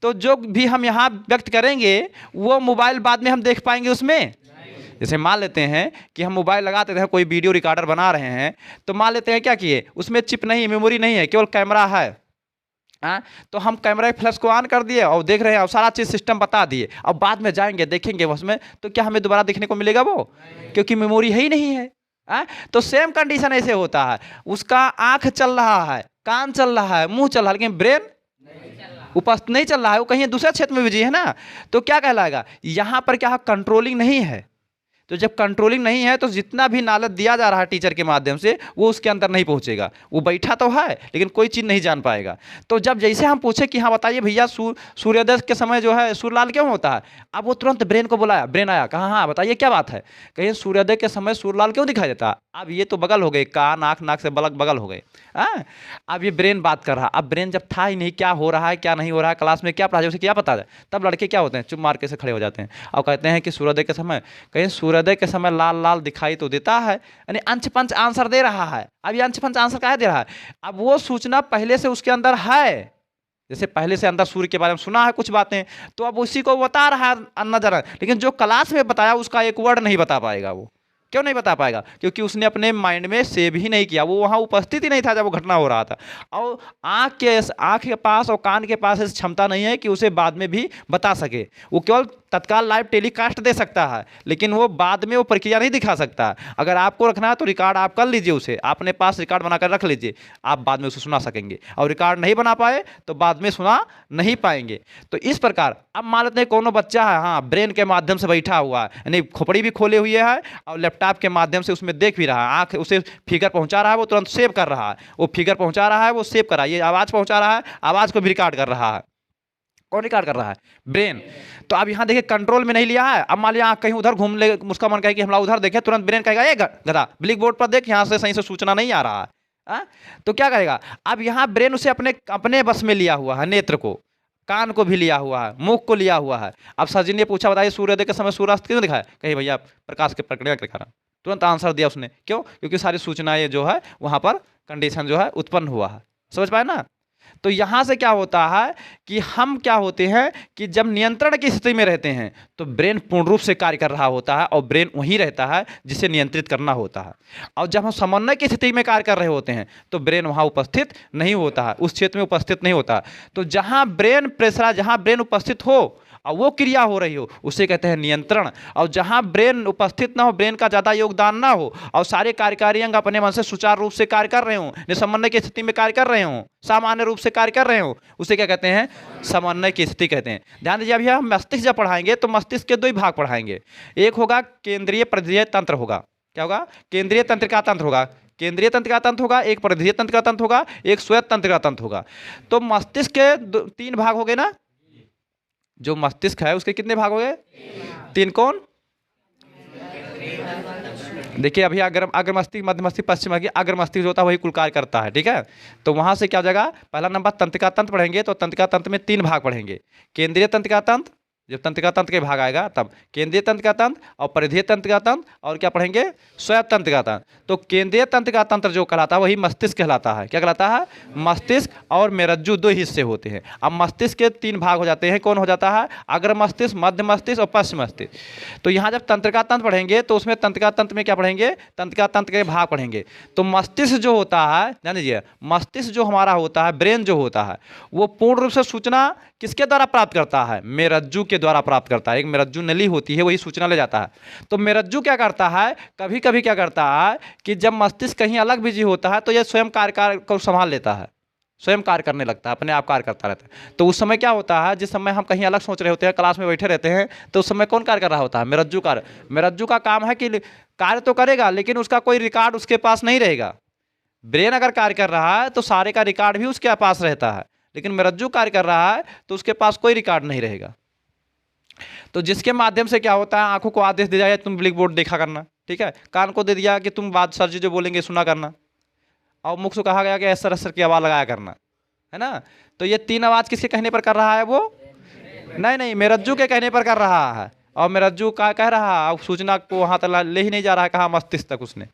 तो जो भी हम यहाँ व्यक्त करेंगे वो मोबाइल बाद में हम देख पाएंगे उसमें। जैसे मान लेते हैं कि हम मोबाइल लगाते हैं, कोई वीडियो रिकॉर्डर बना रहे हैं, तो मान लेते हैं क्या किए, उसमें चिप नहीं, मेमोरी नहीं है, केवल कैमरा है। तो हम कैमरा फ्लैश को ऑन कर दिए और देख रहे हैं और सारा चीज़ सिस्टम बता दिए। अब बाद में जाएंगे देखेंगे उसमें, तो क्या हमें दोबारा देखने को मिलेगा वो, क्योंकि मेमोरी है ही नहीं है। तो सेम कंडीशन ऐसे होता है, उसका आंख चल रहा है, कान चल रहा है, मुंह चल रहा है, लेकिन ब्रेन उपस्थित नहीं चल रहा है, वो कहीं दूसरे क्षेत्र में बिजी है ना। तो क्या कहलाएगा, यहाँ पर क्या कंट्रोलिंग नहीं है। तो जब कंट्रोलिंग नहीं है तो जितना भी नॉलेज दिया जा रहा है टीचर के माध्यम से वो उसके अंदर नहीं पहुंचेगा। वो बैठा तो है लेकिन कोई चीज़ नहीं जान पाएगा। तो जब जैसे हम पूछे कि हाँ बताइए भैया सूर्योदय के समय जो है सूर्य लाल क्यों होता है, अब वो तुरंत ब्रेन को बुलाया, ब्रेन आया, कहा हाँ बताइए क्या बात है, कहीं सूर्योदय के समय सूर्य लाल क्यों दिखाई देता है। अब ये तो बगल हो गए, कान आँख नाक से बगल हो गए। अब ये ब्रेन बात कर रहा, अब ब्रेन जब था ही नहीं, क्या हो रहा है क्या नहीं हो रहा है, क्लास में क्या पढ़ा उसे क्या पता है। तब लड़के क्या होते हैं, चुप मार के से खड़े हो जाते हैं और कहते हैं कि सूर्योदय के समय, कहीं सूर्योदय के समय लाल लाल दिखाई तो देता है, यानी अंश पंच आंसर दे रहा है। अब ये अंश पंच आंसर क्या दे रहा है, अब वो सूचना पहले से उसके अंदर है, जैसे पहले से अंदर सूर्य के बारे में सुना है कुछ बातें, तो अब उसी को बता रहा है नजर है, लेकिन जो क्लास में बताया उसका एक वर्ड नहीं बता पाएगा। वो क्यों नहीं बता पाएगा, क्योंकि उसने अपने माइंड में सेव ही नहीं किया, वो वहाँ उपस्थित ही नहीं था जब वो घटना हो रहा था। और आँख के पास और कान के पास ऐसी क्षमता नहीं है कि उसे बाद में भी बता सके। वो केवल तत्काल लाइव टेलीकास्ट दे सकता है, लेकिन वो बाद में वो प्रक्रिया नहीं दिखा सकता। अगर आपको रखना है तो रिकॉर्ड आप कर लीजिए, उसे अपने पास रिकॉर्ड बनाकर रख लीजिए, आप बाद में उसे सुना सकेंगे। और रिकॉर्ड नहीं बना पाए तो बाद में सुना नहीं पाएंगे। तो इस प्रकार अब मान लेते हैं कोनो बच्चा है, हाँ ब्रेन के माध्यम से बैठा हुआ है, यानी खोपड़ी भी खोले हुए है और लैपटॉप के माध्यम से उसमें देख भी रहा है, आँख उसे फिगर पहुँचा रहा है, वो तुरंत सेव कर रहा है, वो फिगर पहुँचा रहा है, वो सेव कर रहा है, ये आवाज़ पहुँचा रहा है, आवाज़ को भी रिकॉर्ड कर रहा है। कौन रिकॉर्ड कर रहा है, ब्रेन। तो अब यहाँ देखिए कंट्रोल में नहीं लिया है। अब मान लिया कहीं उधर घूम ले, उसका मन कहे कि हम उधर देखें, तुरंत ब्रेन कहेगा ये गधा ब्लैक बोर्ड पर देख, यहाँ से सही से सूचना नहीं आ रहा है। तो क्या करेगा, अब यहाँ ब्रेन उसे अपने बस में लिया हुआ है, नेत्र को, कान को भी लिया हुआ है, मुख को लिया हुआ है। अब सचिन ने पूछा बताइए सूर्योदय के समय सूर्यास्त क्यों दिखाया, कहीं भैया प्रकाश के प्रक्रिया के कारण। तुरंत आंसर दिया उसने, क्यों, क्योंकि सारी सूचनाएं जो है वहाँ पर कंडीशन जो है उत्पन्न हुआ है। समझ पाए ना। तो यहाँ से क्या होता है कि हम क्या होते हैं कि जब नियंत्रण की स्थिति में रहते हैं तो ब्रेन पूर्ण रूप से कार्य कर रहा होता है और ब्रेन वहीं रहता है जिसे नियंत्रित करना होता है। और जब हम समन्वय की स्थिति में कार्य कर रहे होते हैं तो ब्रेन वहाँ उपस्थित नहीं होता है, उस क्षेत्र में उपस्थित नहीं होता। तो जहाँ ब्रेन प्रेशर, जहाँ ब्रेन उपस्थित हो और वो क्रिया हो रही हो उसे कहते हैं नियंत्रण। और जहाँ ब्रेन उपस्थित ना हो, ब्रेन का ज़्यादा योगदान ना हो और सारे कार्यकारी अंग अपने मन से सुचारू रूप से कार्य कर रहे हों, समन्वय की स्थिति में कार्य कर रहे हों, सामान्य रूप से कार्य कर रहे हों, उसे क्या कहते हैं, समन्वय की स्थिति कहते हैं। ध्यान दीजिए, अभी हम मस्तिष्क जब पढ़ाएंगे तो मस्तिष्क के दो ही भाग पढ़ाएंगे, एक होगा केंद्रीय परिधीय तंत्र होगा, क्या होगा, केंद्रीय तंत्रिका तंत्र होगा, केंद्रीय तंत्रिका तंत्र होगा, एक परिधीय तंत्रिका तंत्र होगा, एक श्वेत तंत्रिका तंत्र होगा। तो मस्तिष्क के तीन भाग हो गए ना, जो मस्तिष्क है उसके कितने भाग हो गए, तीन। कौन, देखिए अभी अग्र मस्तिष्क, मध्य मस्तिष्क, पश्चिम मस्तिष्क, अग्र मस्तिष्क जो होता है वही कुल कार्य करता है, ठीक है। तो वहां से क्या हो जाएगा, पहला नंबर तंत्रिका तंत्र पढ़ेंगे तो तंत्रिका तंत्र में तीन भाग पढ़ेंगे, केंद्रीय तंत्रिका तंत्र जब तंत्रिका तंत्र के भाग आएगा तब केंद्रीय तंत्रिका तंत्र और परिधीय तंत्रिका तंत्र और क्या पढ़ेंगे, स्वेद तंत्रिका तंत्र। तो केंद्रीय तंत्रिका तंत्र जो कहलाता है वही मस्तिष्क कहलाता है। क्या कहलाता है, मस्तिष्क और मेरज्जू दो हिस्से होते हैं। अब मस्तिष्क के 3 भाग हो जाते हैं, कौन हो जाता है, अग्र मस्तिष्क, मध्य मस्तिष्क और पश्चिम मस्तिष्क। तो यहाँ जब तंत्रिका तंत्र पढ़ेंगे तो उसमें तंत्रिका तंत्र में क्या पढ़ेंगे, तंत्रिका तंत्र के भाग पढ़ेंगे। तो मस्तिष्क जो होता है, ध्यान दीजिए, मस्तिष्क जो हमारा होता है, ब्रेन जो होता है, वो पूर्ण रूप से सूचना किसके द्वारा प्राप्त करता है, मेरज्जू के द्वारा प्राप्त करता है। एक मेरज्जू नली होती है, वही सूचना ले जाता है। तो मेरज्जू क्या करता है, कभी कभी क्या करता है कि जब मस्तिष्क कहीं अलग बिजी होता है तो यह स्वयं कार्य को संभाल लेता है, स्वयं कार्य करने लगता है, अपने आप कार्य करता रहता है। तो उस समय क्या होता है, जिस समय हम कहीं अलग सोच रहे होते हैं, क्लास में बैठे रहते हैं, तो उस समय कौन कार्य कर रहा होता है, मेरज्जू कार्य। मेरज्जू का काम है कि कार्य तो करेगा लेकिन उसका कोई रिकॉर्ड उसके पास नहीं रहेगा। ब्रेन अगर कार्य कर रहा है तो सारे का रिकॉर्ड भी उसके पास रहता है, लेकिन मेरज्जू कार्य कर रहा है तो उसके पास कोई रिकॉर्ड नहीं रहेगा। तो जिसके माध्यम से क्या होता है, आंखों को आदेश दिया जाए तुम ब्लैक बोर्ड देखा करना, ठीक है, कान को दे दिया कि तुम बात सर जी जो बोलेंगे सुना करना, और मुख से कहा गया कि ऐसा सर की आवाज़ लगाया करना, है ना। तो ये 3 आवाज़ किसके कहने पर कर रहा है, वो नहीं, मेरज्जू के कहने पर कर रहा है। और मेरज्जू का कह रहा है, सूचना को वहाँ तक ले ही नहीं जा रहा है, कहाँ मस्तिष्क तक उसने।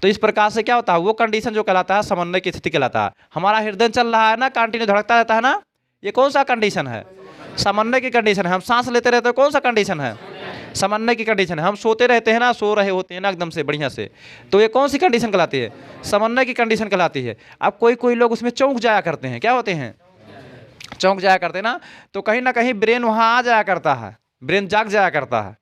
तो इस प्रकार से क्या होता है, वो कंडीशन जो कहलाता है समन्वय की स्थिति कहलाता है। हमारा हृदय चल रहा है ना, कंटिन्यू धड़कता रहता है ना, ये कौन सा कंडीशन है, समन्वय की कंडीशन है। हम सांस लेते रहते हैं, कौन सा कंडीशन है, समन्वय की कंडीशन है। हम सोते रहते हैं ना, सो रहे होते हैं ना एकदम से बढ़िया से, तो ये कौन सी कंडीशन कहलाती है, समन्वय की कंडीशन कहलाती है। अब कोई लोग उसमें चौंक जाया करते हैं, क्या होते हैं, चौंक जाया करते हैं ना, तो कहीं ना कहीं ब्रेन वहाँ आ जाया करता है, ब्रेन जाग जाया करता है।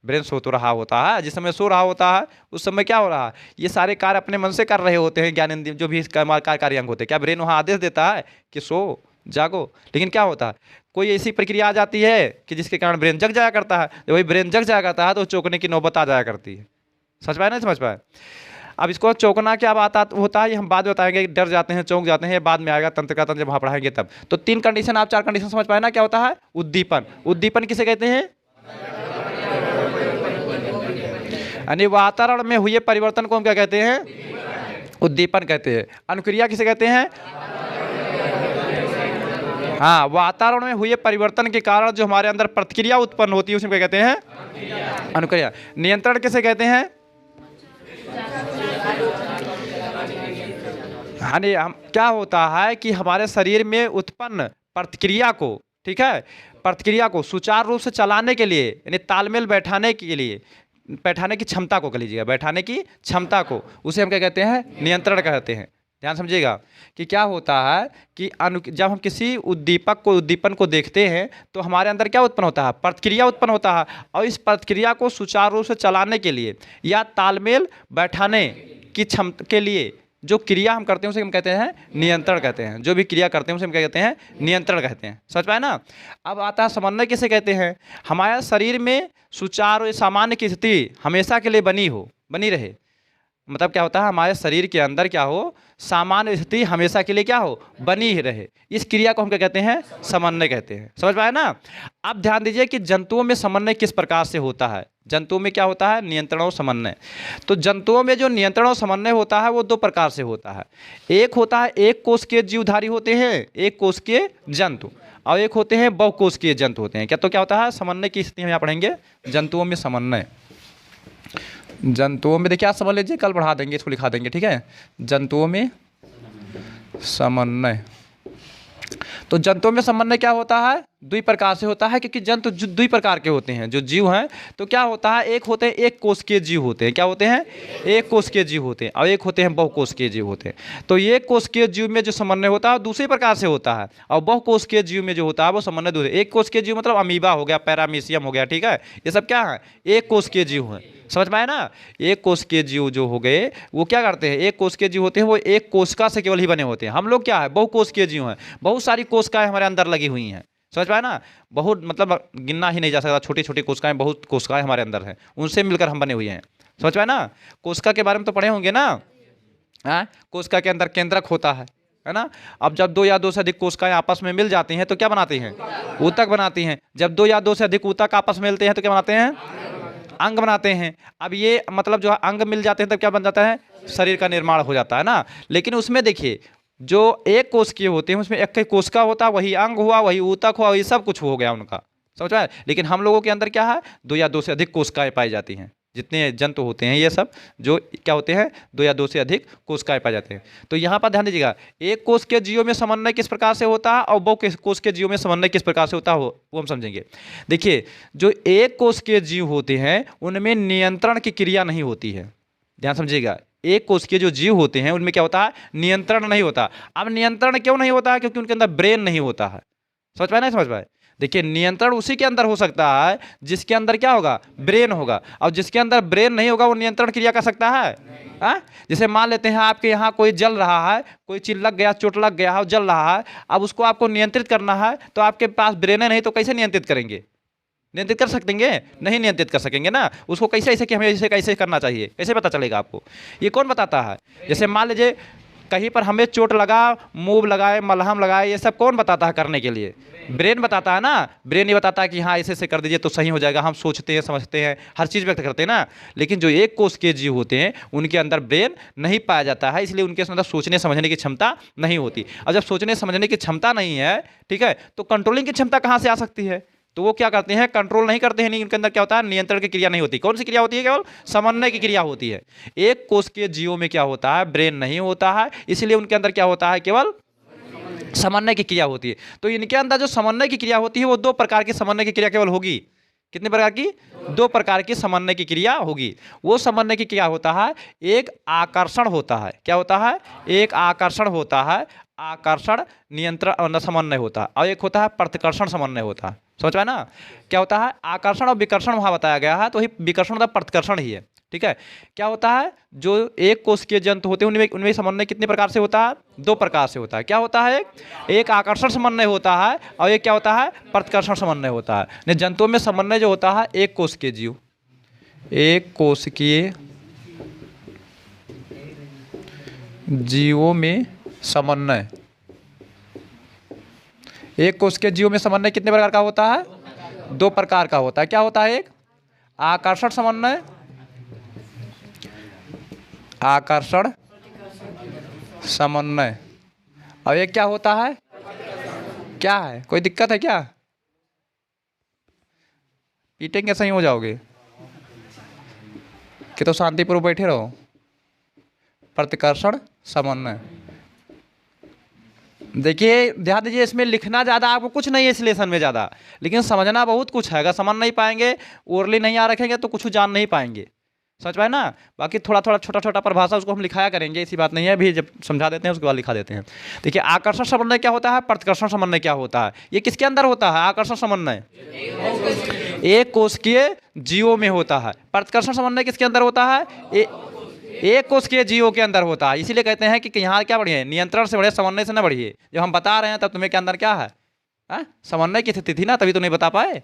ब्रेन सो तो रहा होता है, जिस समय सो रहा होता है उस समय क्या हो रहा है, ये सारे कार्य अपने मन से कर रहे होते हैं, ज्ञानेंद्रिय जो भी कार्य अंग होते हैं। क्या ब्रेन वहाँ आदेश देता है कि सो जागो, लेकिन क्या होता है, कोई ऐसी प्रक्रिया आ जाती है कि जिसके कारण ब्रेन जग जाया करता है। जब वही ब्रेन जग जाया करता है तो चौंकने की नौबत आ जाया करती है। समझ पाए, नहीं समझ पाए। अब इसको चौंकना क्या बात होता है, ये हम बाद में बताएंगे। डर जाते हैं, चौंक जाते हैं, ये बाद में आएगा, तंत्रिका तंत्र जब वहाँ पढ़ाएंगे तब। तो 3 कंडीशन, आप 4 कंडीशन समझ पाए ना, क्या होता है, उद्दीपन। उद्दीपन किसे कहते हैं, यानी वातावरण में हुए परिवर्तन को हम क्या कहते हैं, उद्दीपन कहते हैं। अनुक्रिया किसे कहते हैं, हाँ, वातावरण में हुए परिवर्तन के कारण जो हमारे अंदर प्रतिक्रिया उत्पन्न होती है उसे क्या कहते हैं, अनुक्रिया। नियंत्रण किसे कहते हैं, यानी हम क्या होता है कि हमारे शरीर में उत्पन्न प्रतिक्रिया को, ठीक है, प्रतिक्रिया को सुचारू रूप से चलाने के लिए, यानी तालमेल बैठाने के लिए, बैठाने की क्षमता को कह लीजिएगा, बैठाने की क्षमता को, उसे हम क्या कहते हैं, नियंत्रण कहते हैं। ध्यान समझिएगा कि क्या होता है कि जब हम किसी उद्दीपन को देखते हैं तो हमारे अंदर क्या उत्पन्न होता है, प्रतिक्रिया उत्पन्न होता है। और इस प्रतिक्रिया को सुचारू रूप से चलाने के लिए या तालमेल बैठाने की क्षमता के लिए जो क्रिया हम करते हैं उसे हम कहते हैं नियंत्रण कहते हैं। जो भी क्रिया करते हैं उसे हम क्या कहते हैं, नियंत्रण कहते हैं। समझ पाए ना। अब आता है समन्वय किसे कहते हैं, हमारे शरीर में सुचारू सामान्य की स्थिति हमेशा के लिए बनी रहे। मतलब क्या होता है, हमारे शरीर के अंदर क्या हो, सामान्य स्थिति हमेशा के लिए क्या हो, बनी ही रहे। इस क्रिया को हम क्या कहते हैं, समन्वय कहते हैं। समझ पाए ना। अब ध्यान दीजिए कि जंतुओं में समन्वय किस प्रकार से होता है। जंतुओं में क्या होता है, नियंत्रण और समन्वय। तो जंतुओं में जो नियंत्रण और समन्वय होता है वो 2 प्रकार से होता है। एक होता है एक कोशिकीय जीवधारी होते हैं, एक कोशिकीय जंतु, और एक होते हैं बहुकोशिकीय जंतु होते हैं। क्या तो क्या होता है, समन्वय की स्थिति हम यहाँ पढ़ेंगे। जंतुओं में समन्वय, जंतुओं में देखिए आप समझ लीजिए, कल बढ़ा देंगे, इसको लिखा देंगे, ठीक है। जंतुओं में समन्वय, तो जंतुओं में समन्वय क्या होता है, 2 प्रकार से होता है, क्योंकि जंतु 2 प्रकार के होते हैं जो जीव हैं। तो क्या होता है, एक होते हैं एक कोशिकीय जीव होते हैं। क्या होते हैं, एक कोशिकीय जीव होते हैं, और एक होते हैं बहुकोशिकीय जीव होते हैं। तो एक कोशिकीय जीव में जो समन्वय होता है दूसरे प्रकार से होता है, और बहुकोशिकीय जीव में जो होता है वो समन्वय दूसरे। एक कोशिकीय जीव मतलब अमीबा हो गया, पैरामीशियम हो गया, ठीक है, ये सब क्या है, एक कोशिकीय जीव हैं। समझ पाए ना। एक कोशिकीय जीव जो हो गए वो क्या करते हैं, एक कोशिकीय जीव होते हैं, वो एक कोशिका से केवल ही बने होते हैं। हम लोग क्या है, बहुकोशिकीय जीव हैं, बहुत सारी कोशिकाएं हमारे अंदर लगी हुई हैं। समझ पाए ना, बहुत मतलब गिनना ही नहीं जा सकता, छोटी छोटी कोशिकाएं, बहुत कोशिकाएं हमारे अंदर हैं, उनसे मिलकर हम बने हुए हैं। समझ पाए ना। कोशिका के बारे में तो पढ़े होंगे ना, कोशिका के अंदर केंद्रक होता है ना। अब जब 2 या 2 से अधिक कोशिकाएं आपस में मिल जाती हैं तो क्या बनाती हैं, ऊतक बनाती हैं। जब 2 या 2 से अधिक ऊतक आपस में मिलते हैं तो क्या बनाते हैं, अंग बनाते हैं। अब ये मतलब जो अंग मिल जाते हैं तब क्या बन जाता है, शरीर का निर्माण हो जाता है ना। लेकिन उसमें देखिए जो एक कोशिकीय होते हैं उसमें एक कोशिका होता है, वही अंग हुआ, वही ऊतक हुआ, वही सब कुछ हो गया उनका। समझ में आया? लेकिन हम लोगों के अंदर क्या है, 2 या 2 से अधिक कोशिकाएं पाई जाती हैं। जितने जंतु होते हैं ये सब जो क्या होते हैं, 2 या 2 से अधिक कोशिकाएं पाए जाते हैं। तो यहाँ पर ध्यान दीजिएगा, एक कोश के जीवों में समन्वय किस प्रकार से होता है और बहु कोश के जीवों में समन्वय किस प्रकार से होता है वो हम समझेंगे। देखिए, जो एक कोश के जीव होते हैं उनमें नियंत्रण की क्रिया नहीं होती है। ध्यान समझिएगा, एक कोश के जो जीव होते हैं उनमें क्या होता है, नियंत्रण नहीं होता। अब नियंत्रण क्यों नहीं होता है? क्योंकि उनके अंदर ब्रेन नहीं होता है। समझ पाए नहीं समझ पाए? देखिए, नियंत्रण उसी के अंदर हो सकता है जिसके अंदर क्या होगा, ब्रेन होगा। और जिसके अंदर ब्रेन नहीं होगा वो नियंत्रण क्रिया कर सकता है? जैसे मान लेते हैं आपके यहाँ कोई जल रहा है, कोई चीज लग गया, चोट लग गया है, जल रहा है, अब उसको आपको नियंत्रित करना है, तो आपके पास ब्रेन है नहीं, तो कैसे नियंत्रित करेंगे? नियंत्रित कर सकेंगे? नहीं नियंत्रित कर सकेंगे ना। उसको कैसे ऐसे कि हमें इसे कैसे करना चाहिए, कैसे पता चलेगा आपको? ये कौन बताता है? जैसे मान लीजिए कहीं पर हमें चोट लगा, मूव लगाए, मलहम लगाए, ये सब कौन बताता है करने के लिए? ब्रेन बताता है ना। ब्रेन ये बताता है कि हाँ ऐसे कर दीजिए तो सही हो जाएगा। हम सोचते हैं, समझते हैं, हर चीज़ व्यक्त करते हैं ना। लेकिन जो एक कोश के जीव होते हैं उनके अंदर ब्रेन नहीं पाया जाता है, इसलिए उनके अंदर सोचने समझने की क्षमता नहीं होती। और जब सोचने समझने की क्षमता नहीं है, ठीक है, तो कंट्रोलिंग की क्षमता कहाँ से आ सकती है? तो वो क्या करते हैं, कंट्रोल नहीं करते हैं। नहीं, उनके अंदर क्या होता है, नियंत्रण की क्रिया नहीं होती। कौन सी क्रिया होती है? केवल समन्वय की क्रिया होती है। एक कोश के जीवों में क्या होता है, ब्रेन नहीं होता है, इसलिए उनके अंदर क्या होता है, केवल समन्वय की क्रिया होती है। तो इनके अंदर जो समन्वय की क्रिया होती है वो 2 प्रकार की समन्वय की क्रिया केवल होगी। कितने प्रकार की? 2 प्रकार की समन्वय की क्रिया होगी। वो समन्वय की क्रिया होता है, एक आकर्षण होता है। क्या होता है? एक आकर्षण होता है, आकर्षण नियंत्रण समन्वय होता है, और एक होता है प्रतिकर्षण समन्वय होता है। समझ पाए ना? क्या होता है? आकर्षण और विकर्षण वहाँ बताया गया है, तो वही विकर्षण मतलब प्रतिकर्षण ही है। ठीक है, क्या होता है, जो एक कोशिकीय जंतु होते हैं उनमें उनमें समन्वय कितने प्रकार से होता है? 2 प्रकार से होता है। क्या होता है? एक आकर्षण समन्वय होता है और एक क्या होता है, प्रतिकर्षण समन्वय होता है। नहीं, जंतुओं में समन्वय जो होता है, एक कोशिकीय जीव, एक कोशिकीय जीवों में समन्वय, एक कोशिकीय जीवों में समन्वय कितने प्रकार का होता है? 2 प्रकार का होता है। क्या होता है? एक आकर्षण समन्वय, आकर्षण समन्वय, और एक क्या होता है? क्या है, कोई दिक्कत है क्या? पीटेंगे सही हो जाओगे कि तो शांतिपूर्वक बैठे रहो। प्रतिकर्षण समन्वय, देखिए ध्यान दीजिए, इसमें लिखना ज़्यादा आपको कुछ नहीं है इस लेसन में ज़्यादा, लेकिन समझना बहुत कुछ है। अगर समझ नहीं पाएंगे, ओरली नहीं आ रखेंगे, तो कुछ जान नहीं पाएंगे। समझ पाए ना? बाकी थोड़ा थोड़ा छोटा छोटा परिभाषा उसको हम लिखाया करेंगे, ऐसी बात नहीं है। अभी जब समझा देते हैं उसके बाद लिखा देते हैं। देखिए, आकर्षण समन्वय क्या होता है, प्रतिकर्षण समन्वय क्या होता है, ये किसके अंदर होता है? आकर्षण समन्वय एक कोशिकीय जीवों में होता है। प्रतिकर्षण समन्वय किसके अंदर होता है? एक कोशिकीय जीवों के अंदर होता है। इसीलिए कहते हैं कि यहाँ क्या बढ़िए, नियंत्रण से बढ़िए, समन्वय से न बढ़िए। जब हम बता रहे हैं तब तुम्हें के अंदर क्या है, समन्वय की स्थिति थी ना, तभी तो नहीं बता पाए।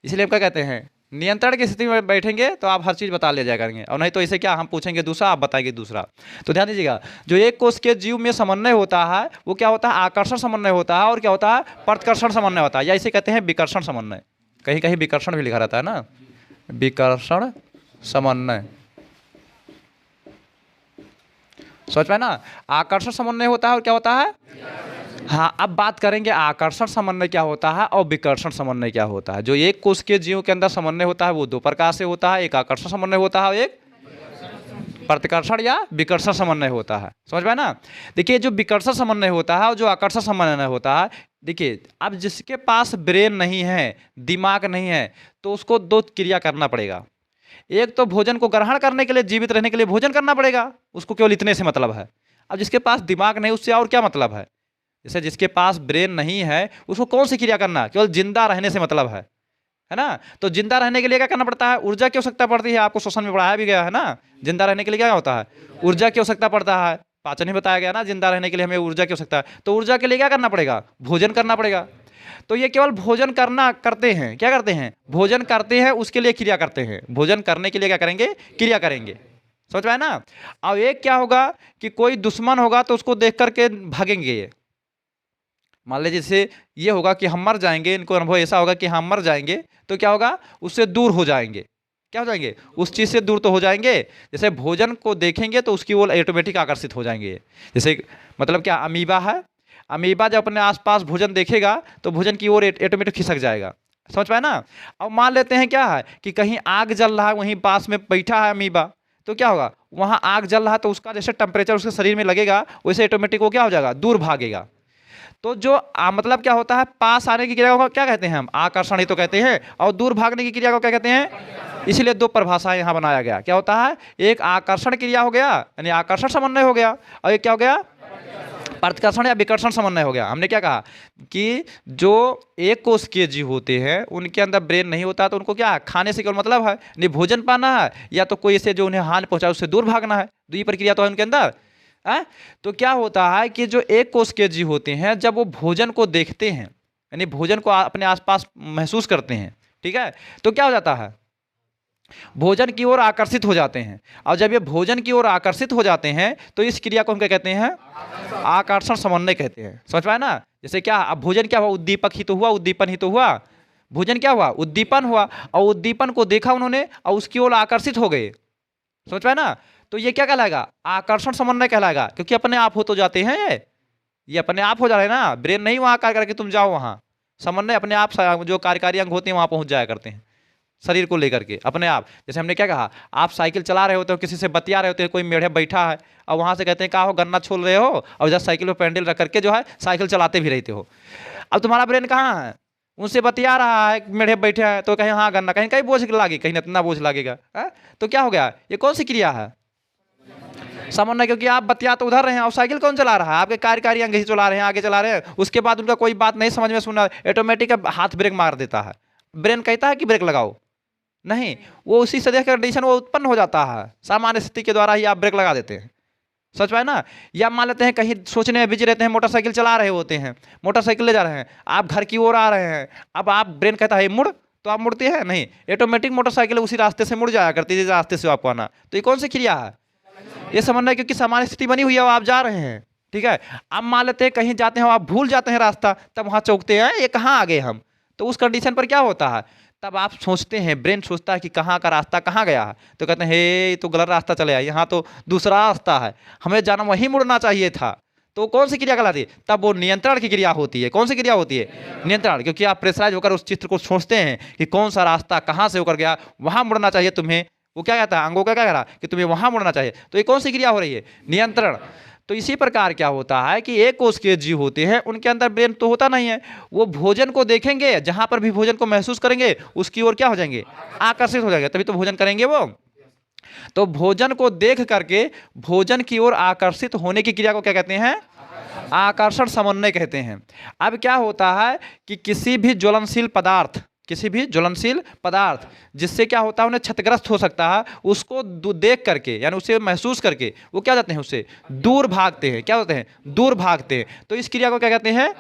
इसलिए क्या कहते हैं, नियंत्रण की स्थिति में बैठेंगे तो आप हर चीज़ बता ले जाया करेंगे, और नहीं तो इसे क्या, हम पूछेंगे दूसरा, आप बताएंगे दूसरा। तो ध्यान दीजिएगा, जो एक कोश के जीव में समन्वय होता है वो क्या होता है? आकर्षण समन्वय होता है, और क्या होता है? प्रतिकर्षण समन्वय होता है, या इसे कहते हैं विकर्षण समन्वय। कहीं कहीं विकर्षण भी लिखा रहता है ना, विकर्षण समन्वय। समझ पाए ना? आकर्षण समन्वय होता है और क्या होता है? हाँ, अब बात करेंगे आकर्षण समन्वय क्या होता है और विकर्षण समन्वय क्या होता है। जो एक कोश के जीव के अंदर समन्वय होता है वो 2 प्रकार से होता है, एक आकर्षण समन्वय होता है और एक प्रतिकर्षण या विकर्षण समन्वय होता है। समझ पाए ना? देखिए, जो विकर्षण समन्वय होता है और जो आकर्षण समन्वय होता है, देखिए अब जिसके पास ब्रेन नहीं है, दिमाग नहीं है, तो उसको 2 क्रिया करना पड़ेगा। एक तो भोजन को ग्रहण करने के लिए, जीवित रहने के लिए भोजन करना पड़ेगा, उसको केवल इतने से मतलब है। अब जिसके पास दिमाग नहीं, उससे और क्या मतलब है? जैसे जिसके पास ब्रेन नहीं है उसको कौन सी क्रिया करना, केवल जिंदा रहने से मतलब है ना। तो जिंदा रहने के लिए क्या करना पड़ता है? ऊर्जा की आवश्यकता पड़ती है। आपको श्वसन में पढ़ाया भी गया है ना, जिंदा रहने के लिए क्या होता है? ऊर्जा की आवश्यकता पड़ता है। पाचन ही बताया गया ना, जिंदा रहने के लिए हमें ऊर्जा की आवश्यकता है। तो ऊर्जा के लिए क्या करना पड़ेगा? भोजन करना पड़ेगा। तो ये केवल भोजन करते हैं। क्या करते हैं? भोजन करते हैं, उसके लिए क्रिया करते हैं। भोजन करने के लिए क्या करेंगे? क्रिया करेंगे। समझ पाए ना? अब एक क्या होगा कि कोई दुश्मन होगा तो उसको देख करके भागेंगे। मान लीजिए जैसे ये होगा कि हम मर जाएंगे, इनको अनुभव ऐसा होगा कि हम मर जाएंगे, तो क्या होगा? उससे दूर हो जाएंगे। क्या हो जाएंगे? उस चीज़ से दूर तो हो जाएंगे। जैसे भोजन को देखेंगे तो उसकी ओर ऑटोमेटिक आकर्षित हो जाएंगे। जैसे मतलब क्या, अमीबा है, अमीबा जब अपने आसपास भोजन देखेगा तो भोजन की ओर ऑटोमेटिक खिसक जाएगा। समझ पाए ना। अब मान लेते हैं क्या है कि कहीं आग जल रहा है, वहीं पास में बैठा है अमीबा, तो क्या होगा, वहाँ आग जल रहा है तो उसका जैसे टेम्परेचर उसके शरीर में लगेगा वैसे ऑटोमेटिक वो क्या हो जाएगा, दूर भागेगा। तो जो मतलब क्या होता है, पास आने की क्रिया को क्या कहते हैं हम, आकर्षण ही तो कहते हैं, और दूर भागने की क्रिया को क्या कहते हैं। इसलिए दो परिभाषाएं यहाँ बनाया गया। क्या होता है, एक आकर्षण क्रिया हो गया यानी आकर्षण समन्वय हो गया, और एक क्या हो गया, प्रतिकर्षण या विकर्षण समन्वय हो गया। हमने क्या कहा कि जो एक कोशिकीय जीव होते हैं उनके अंदर ब्रेन नहीं होता, तो उनको क्या खाने से केवल मतलब है, नहीं भोजन पाना है या तो कोई से जो उन्हें हानि पहुंचाए उससे दूर भागना है, तो ये प्रक्रिया तो है उनके अंदर है। तो क्या होता है कि जो एक कोशिकीय जीव होते हैं जब वो भोजन को देखते हैं यानी भोजन को अपने आसपास महसूस करते हैं, ठीक है, तो क्या हो जाता है, भोजन की ओर आकर्षित हो जाते हैं। और जब ये भोजन की ओर आकर्षित हो जाते हैं तो इस क्रिया को हम क्या कहते हैं, आकर्षण समन्वय कहते हैं। समझ पाए ना। जैसे क्या, अब भोजन क्या हुआ, उद्दीपक ही तो हुआ, उद्दीपन ही तो हुआ, भोजन क्या हुआ, उद्दीपन हुआ, और उद्दीपन को देखा उन्होंने और उसकी ओर आकर्षित हो गए। समझ पाए ना। तो ये क्या कहलाएगा, आकर्षण समन्वय कहलाएगा, क्योंकि अपने आप हो तो जाते हैं, ये अपने आप हो जा रहे हैं ना, ब्रेन नहीं वहाँ कार्य करके तुम जाओ वहाँ, समन्वय अपने आप जो कार्यकारी अंग होते हैं वहाँ पहुँच जाया करते हैं शरीर को लेकर के अपने आप। जैसे हमने क्या कहा, आप साइकिल चला रहे होते हो, किसी से बतिया रहे होते हैं, कोई मेढ़े बैठा है और वहाँ से कहते हैं क्या हो, गन्ना छोल रहे हो, और इधर साइकिल पर पैंडल रख करके जो है साइकिल चलाते भी रहते हो। अब तुम्हारा ब्रेन कहाँ है, उनसे बतिया रहा है, मेढ़े बैठे हैं, तो कहीं हाँ गन्ना, कहीं कहीं बोझ लागे, कहीं इतना बोझ लगेगा, तो क्या हो गया, ये कौन सी क्रिया है, समन्वय। क्योंकि आप बतिया तो उधर रहे हैं और साइकिल कौन चला रहा है, आपके कार्यकारी अंग ही चला रहे हैं, आगे चला रहे हैं। उसके बाद उनका कोई बात नहीं समझ में सुना, ऑटोमेटिक हाथ ब्रेक मार देता है। ब्रेन कहता है कि ब्रेक लगाओ, नहीं, वो उसी सदस्य का कंडीशन वो उत्पन्न हो जाता है, सामान्य स्थिति के द्वारा ही आप ब्रेक लगा देते हैं। सच पाए ना। या मान लेते हैं कहीं सोचने में बिजी रहते हैं, मोटरसाइकिल चला रहे होते हैं, मोटरसाइकिल ले जा रहे हैं, आप घर की ओर आ रहे हैं, अब आप ब्रेन कहता है मुड़, तो आप मुड़ते हैं नहीं, ऑटोमेटिक मोटरसाइकिल उसी रास्ते से मुड़ जाया करती है जिस रास्ते से आपको आना। तो ये कौन सी क्रिया है, ये समन्वय, क्योंकि सामान्य स्थिति बनी हुई है, आप जा रहे हैं, ठीक है। अब मान लेते हैं कहीं जाते हैं, आप भूल जाते हैं रास्ता, तब वहाँ चौंकते हैं, ये कहाँ आ गए हम। तो उस कंडीशन पर क्या होता है, तब आप सोचते हैं, ब्रेन सोचता है कि कहाँ का रास्ता कहाँ गया है, तो कहते हैं हे तो गलत रास्ता चले आए, यहाँ तो दूसरा रास्ता है, हमें जाना वहीं मुड़ना चाहिए था। तो कौन सी क्रिया कहलाती है, तब वो नियंत्रण की क्रिया होती है। कौन सी क्रिया होती है, नियंत्रण, क्योंकि आप प्रेशराइज होकर उस चित्र को सोचते हैं कि कौन सा रास्ता कहाँ से होकर गया, वहाँ मुड़ना चाहिए तुम्हें। वो क्या कहता है, अंगों का क्या कह रहा कि तुम्हें वहाँ मुड़ना चाहिए। तो ये कौन सी क्रिया हो रही है, नियंत्रण। तो इसी प्रकार क्या होता है कि एक कोशिकीय जीव होते हैं, उनके अंदर ब्रेन तो होता नहीं है, वो भोजन को देखेंगे, जहां पर भी भोजन को महसूस करेंगे उसकी ओर क्या हो जाएंगे, आकर्षित हो जाएंगे, तभी तो भोजन करेंगे वो। तो भोजन को देख करके भोजन की ओर आकर्षित होने की क्रिया को क्या कहते हैं, आकर्षण समन्वय कहते हैं। अब क्या होता है कि किसी भी ज्वलनशील पदार्थ, किसी भी ज्वलनशील पदार्थ जिससे क्या होता है उन्हें क्षतिग्रस्त हो सकता है, उसको देख करके यानी उसे महसूस करके वो क्या जाते हैं, उससे दूर भागते हैं। क्या होते हैं, दूर भागते हैं। तो इस क्रिया को क्या कहते हैं,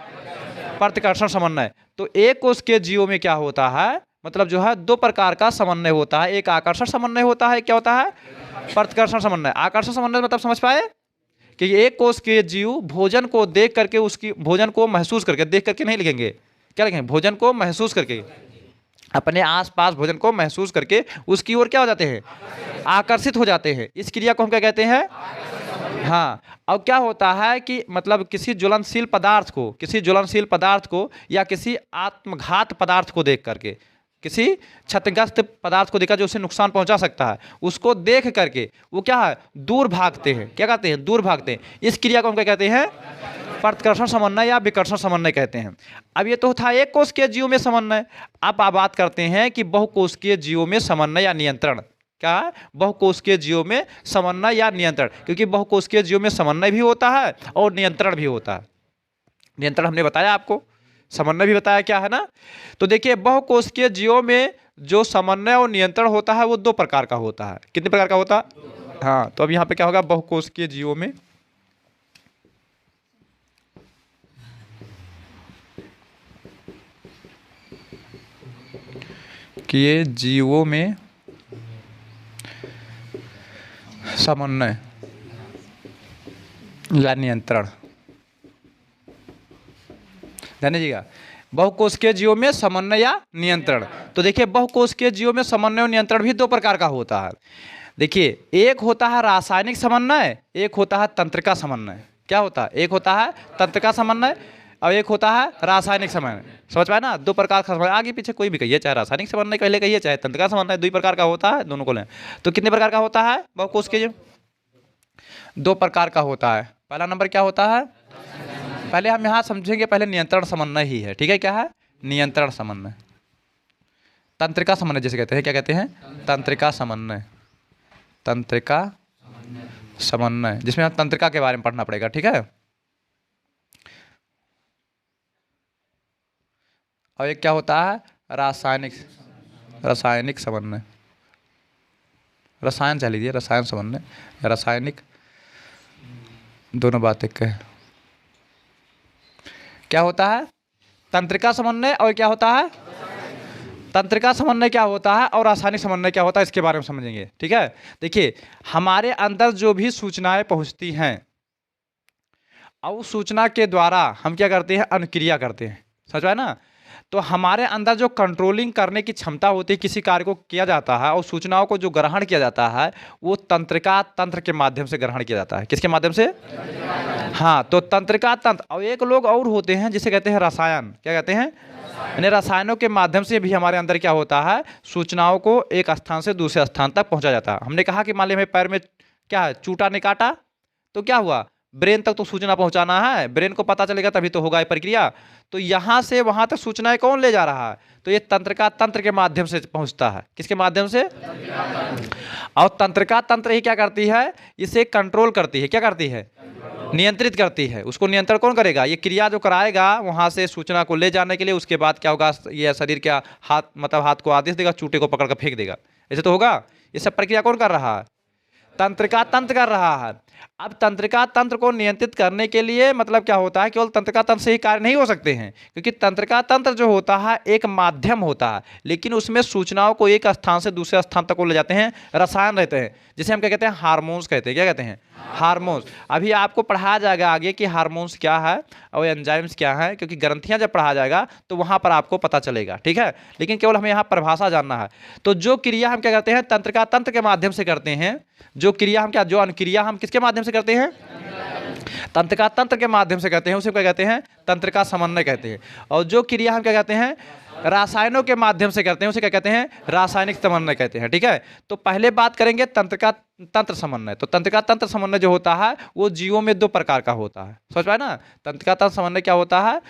प्रतिकर्षण समन्वय। तो एक कोशिकीय जीवों में क्या होता है, मतलब जो है दो प्रकार का समन्वय होता है, एक आकर्षण समन्वय होता है, क्या होता है, प्रतिकर्षण समन्वय। आकर्षण समन्वय मतलब समझ पाए कि एक कोशिकीय जीव भोजन को देख करके, उसकी भोजन को महसूस करके, देख करके नहीं लिखेंगे, क्या लिखेंगे, भोजन को महसूस करके, अपने आसपास भोजन को महसूस करके उसकी ओर क्या हो जाते हैं, आकर्षित हो जाते हैं। इस क्रिया को हम क्या कहते हैं, हाँ। अब क्या होता है कि मतलब किसी ज्वलनशील पदार्थ को, किसी ज्वलनशील पदार्थ को या किसी आत्मघात पदार्थ को देख करके, किसी क्षतिग्रस्त पदार्थ को देखा जो उसे नुकसान पहुंचा सकता है, उसको देख करके वो क्या है, दूर भागते हैं। क्या कहते हैं, दूर भागते हैं। इस क्रिया को हम क्या कहते हैं, प्रतिकर्षण समन्वय या विकर्षण समन्वय कहते हैं। अब ये तो था एक कोशिकीय जीवों में समन्वय। अब आप बात करते हैं कि बहुकोशिकीय जीवों में समन्वय या नियंत्रण। क्या है, बहुकोशिकीय जीवों में समन्वय या नियंत्रण, क्योंकि बहुकोशिकीय जीवों में समन्वय भी होता है और नियंत्रण भी होता है। नियंत्रण हमने बताया आपको, समन्वय भी बताया क्या है ना। तो देखिए बहुकोशिकीय जीवों में जो समन्वय और नियंत्रण होता है वो दो प्रकार का होता है। कितने प्रकार का होता है, हाँ। तो अब यहाँ पे क्या होगा, बहुकोशिकीय जीवों में कि ये जीवों में समन्वय या नियंत्रण, ध्यान दीजिएगा, बहुकोशिकीय जीवों में समन्वय या नियंत्रण। तो देखिए बहुकोशिकीय जीवों में समन्वय और नियंत्रण भी दो प्रकार का होता है। देखिए एक होता है रासायनिक समन्वय, एक होता है तंत्रिका समन्वय। क्या होता है? एक होता है तंत्रिका समन्वय और एक होता है रासायनिक समन्वय। समझ पाए ना? दो प्रकार का समन्वय, आगे पीछे कोई भी कहिए, चाहे रासायनिक समन्वय पहले कहिए चाहे तंत्रिका समन्वय, दो प्रकार का होता है, दोनों को लें। तो कितने प्रकार का होता है बहुकोश के? दो प्रकार का होता है। पहला नंबर क्या होता है? पहले हम यहाँ समझेंगे, पहले नियंत्रण समन्वय ही है, ठीक है? क्या है? नियंत्रण समन्वय। तंत्रिका समन्वय जैसे कहते हैं, क्या कहते हैं? तंत्रिका समन्वय। तंत्रिका समन्वय, जिसमें हम तंत्रिका के बारे में पढ़ना पड़ेगा, ठीक है? और एक क्या होता है? रासायनिक समन्वय। रसायन चल लीजिए, रसायन समन्वय, रासायनिक, दोनों बातें कह। क्या होता है? तंत्रिका समन्वय और क्या होता है? तंत्रिका समन्वय क्या होता है और रासायनिक समन्वय क्या होता है, इसके बारे में समझेंगे, ठीक है? देखिए, हमारे अंदर जो भी सूचनाएं पहुंचती हैं और उस सूचना के द्वारा हम क्या करते हैं? अनुक्रिया करते हैं। समझ पाए ना? तो हमारे अंदर जो कंट्रोलिंग करने की क्षमता होती है, किसी कार्य को किया जाता है और सूचनाओं को जो ग्रहण किया जाता है वो तंत्रिका तंत्र के माध्यम से ग्रहण किया जाता है। किसके माध्यम से? हाँ, तो तंत्रिका तंत्र। और एक लोग और होते हैं जिसे कहते हैं रसायन। क्या कहते हैं? यानी रसायनों के माध्यम से भी हमारे अंदर क्या होता है? सूचनाओं को एक स्थान से दूसरे स्थान तक पहुंचा जाता है। हमने कहा कि मान लीजिए हमें पैर में क्या है, चूटा ने काटा, तो क्या हुआ? ब्रेन तक तो सूचना पहुंचाना है, ब्रेन को पता चलेगा तभी तो होगा ये प्रक्रिया। तो यहाँ से वहाँ तक सूचनाएं कौन ले जा रहा है? तो ये तंत्रिका तंत्र के माध्यम से पहुंचता है। किसके माध्यम से? और तंत्रिका तंत्र ही क्या करती है? इसे कंट्रोल करती है। क्या करती है? नियंत्रित करती है। उसको नियंत्रण कौन करेगा? ये क्रिया जो कराएगा वहाँ से सूचना को ले जाने के लिए, उसके बाद क्या होगा? ये शरीर क्या हाथ, मतलब हाथ को आदेश देगा, चूटे को पकड़ कर फेंक देगा। ऐसे तो होगा? ये सब प्रक्रिया कौन कर रहा है? तंत्रिका तंत्र कर रहा है। अब तंत्रिका तंत्र को नियंत्रित करने के लिए मतलब क्या होता है? केवल तंत्रिका तंत्र से ही कार्य नहीं हो सकते हैं, क्योंकि तंत्रिका तंत्र जो होता है एक माध्यम होता है, लेकिन उसमें सूचनाओं को एक स्थान से दूसरे स्थान तक को ले जाते हैं रसायन रहते हैं, जिसे हम क्या कहते हैं? हार्मोन्स कहते हैं। क्या कहते हैं? हार्मोन्स। अभी आपको पढ़ाया जाएगा आगे कि हार्मोन्स क्या है और एंजाइम्स क्या है, क्योंकि ग्रंथियां जब पढ़ा जाएगा तो वहां पर आपको पता चलेगा, ठीक है? लेकिन केवल हमें यहाँ परिभाषा जानना है। तो जो क्रिया हम क्या करते हैं? तंत्रिका तंत्र के माध्यम से करते हैं। जो क्रिया हम क्या, जो अनुक्रिया हम किसके माध्यम से करते हैं? तंत्रिका तंत्र के माध्यम से करते हैं, उसे क्या कहते हैं? तंत्रिका समन्वय कहते हैं। और जो क्रिया हम क्या कहते हैं? रासायनों के माध्यम से करते हैं, उसे क्या कहते हैं? रासायनिक समन्वय कहते हैं, ठीक है? तो पहले बात करेंगे तंत्रिका तंत्र समन्वय। तो तंत्रिका तंत्र समन्वय जो होता है वो जीवों में दो प्रकार का होता है। समझ पाए ना? तंत्रिका तंत्र समन्वय क्या होता है?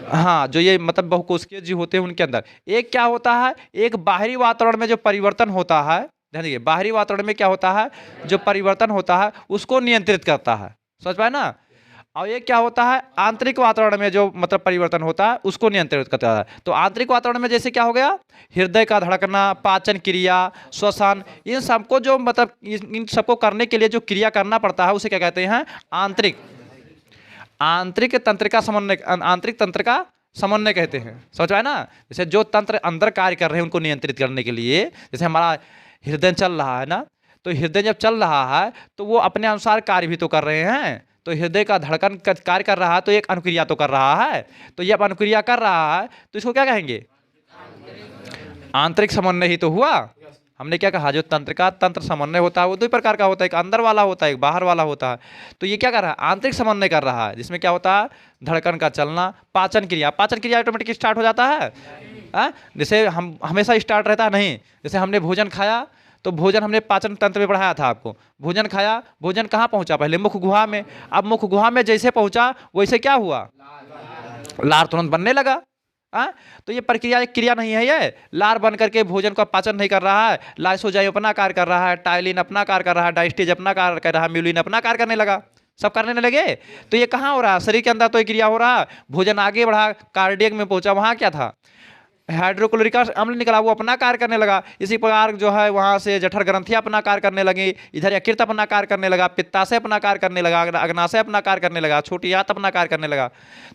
हाँ, जो ये मतलब बहुकोशिकीय जीव होते हैं उनके अंदर एक क्या होता है? एक बाहरी वातावरण में जो परिवर्तन होता है, ध्यान दीजिए, बाहरी वातावरण में क्या होता है? जो परिवर्तन होता है उसको नियंत्रित करता है। समझ पाए ना? और ये क्या होता है? आंतरिक वातावरण में जो मतलब परिवर्तन होता है उसको नियंत्रित करता है। तो आंतरिक वातावरण में जैसे क्या हो गया? हृदय का धड़कना, पाचन क्रिया, श्वसन, इन सबको जो मतलब इन सबको करने के लिए जो क्रिया करना पड़ता है उसे क्या कहते हैं? आंतरिक तंत्रिका समन्वय, आंतरिक तंत्र का समन्वय कहते हैं। समझ पाए ना? जैसे जो तंत्र अंदर कार्य कर रहे हैं उनको नियंत्रित करने के लिए, जैसे हमारा हृदय चल रहा है ना, तो हृदय जब चल रहा है तो वो अपने अनुसार कार्य भी तो कर रहे हैं। तो हृदय का धड़कन कार्य कर रहा है तो एक अनुक्रिया तो कर रहा है। तो ये अब अनुक्रिया कर रहा है तो इसको क्या कहेंगे? आंतरिक समन्वय ही तो हुआ। हमने क्या कहा? जो तंत्रिका तंत्र समन्वय होता है वो दो प्रकार का होता है, एक अंदर वाला होता है, एक बाहर वाला होता है। तो ये क्या कर रहा है? आंतरिक समन्वय कर रहा है, जिसमें क्या होता है? धड़कन का चलना, पाचन क्रिया ऑटोमेटिक स्टार्ट हो जाता है। जैसे हम हमेशा स्टार्ट रहता है नहीं। जैसे हमने भोजन खाया तो भोजन हमने पाचन तंत्र में पढ़ाया था आपको। भोजन खाया, भोजन कहाँ पहुंचा? पहले मुख गुहा में। अब मुख गुहा में जैसे पहुंचा वैसे क्या हुआ? लार तुरंत बनने लगा। तो ये प्रक्रिया एक क्रिया नहीं है, ये लार बन करके भोजन का पाचन नहीं कर रहा है। लाइसोजाइम अपना कार्य कर रहा है, टाइलिन अपना कार्य कर रहा है, डाइस्टेज अपना कार्य कर रहा है, म्यूलिन अपना कार्य करने लगा, सब करने लगे। तो ये कहाँ हो रहा है? शरीर के अंदर तो ये क्रिया हो रहा है। भोजन आगे बढ़ा, कार्डियक में पहुंचा, वहाँ क्या था? हाइड्रोक्लोरिक अम्ल निकला, वो अपना कार्य करने लगा। इसी प्रकार जो है वहाँ से जठर ग्रंथियाँ अपना कार्य करने लगी, इधर यकृत अपना कार्य करने लगा, पित्ताशय अपना कार्य करने लगा, अग्नाशय अपना कार्य करने लगा, छोटी आंत अपना कार्य करने लगा।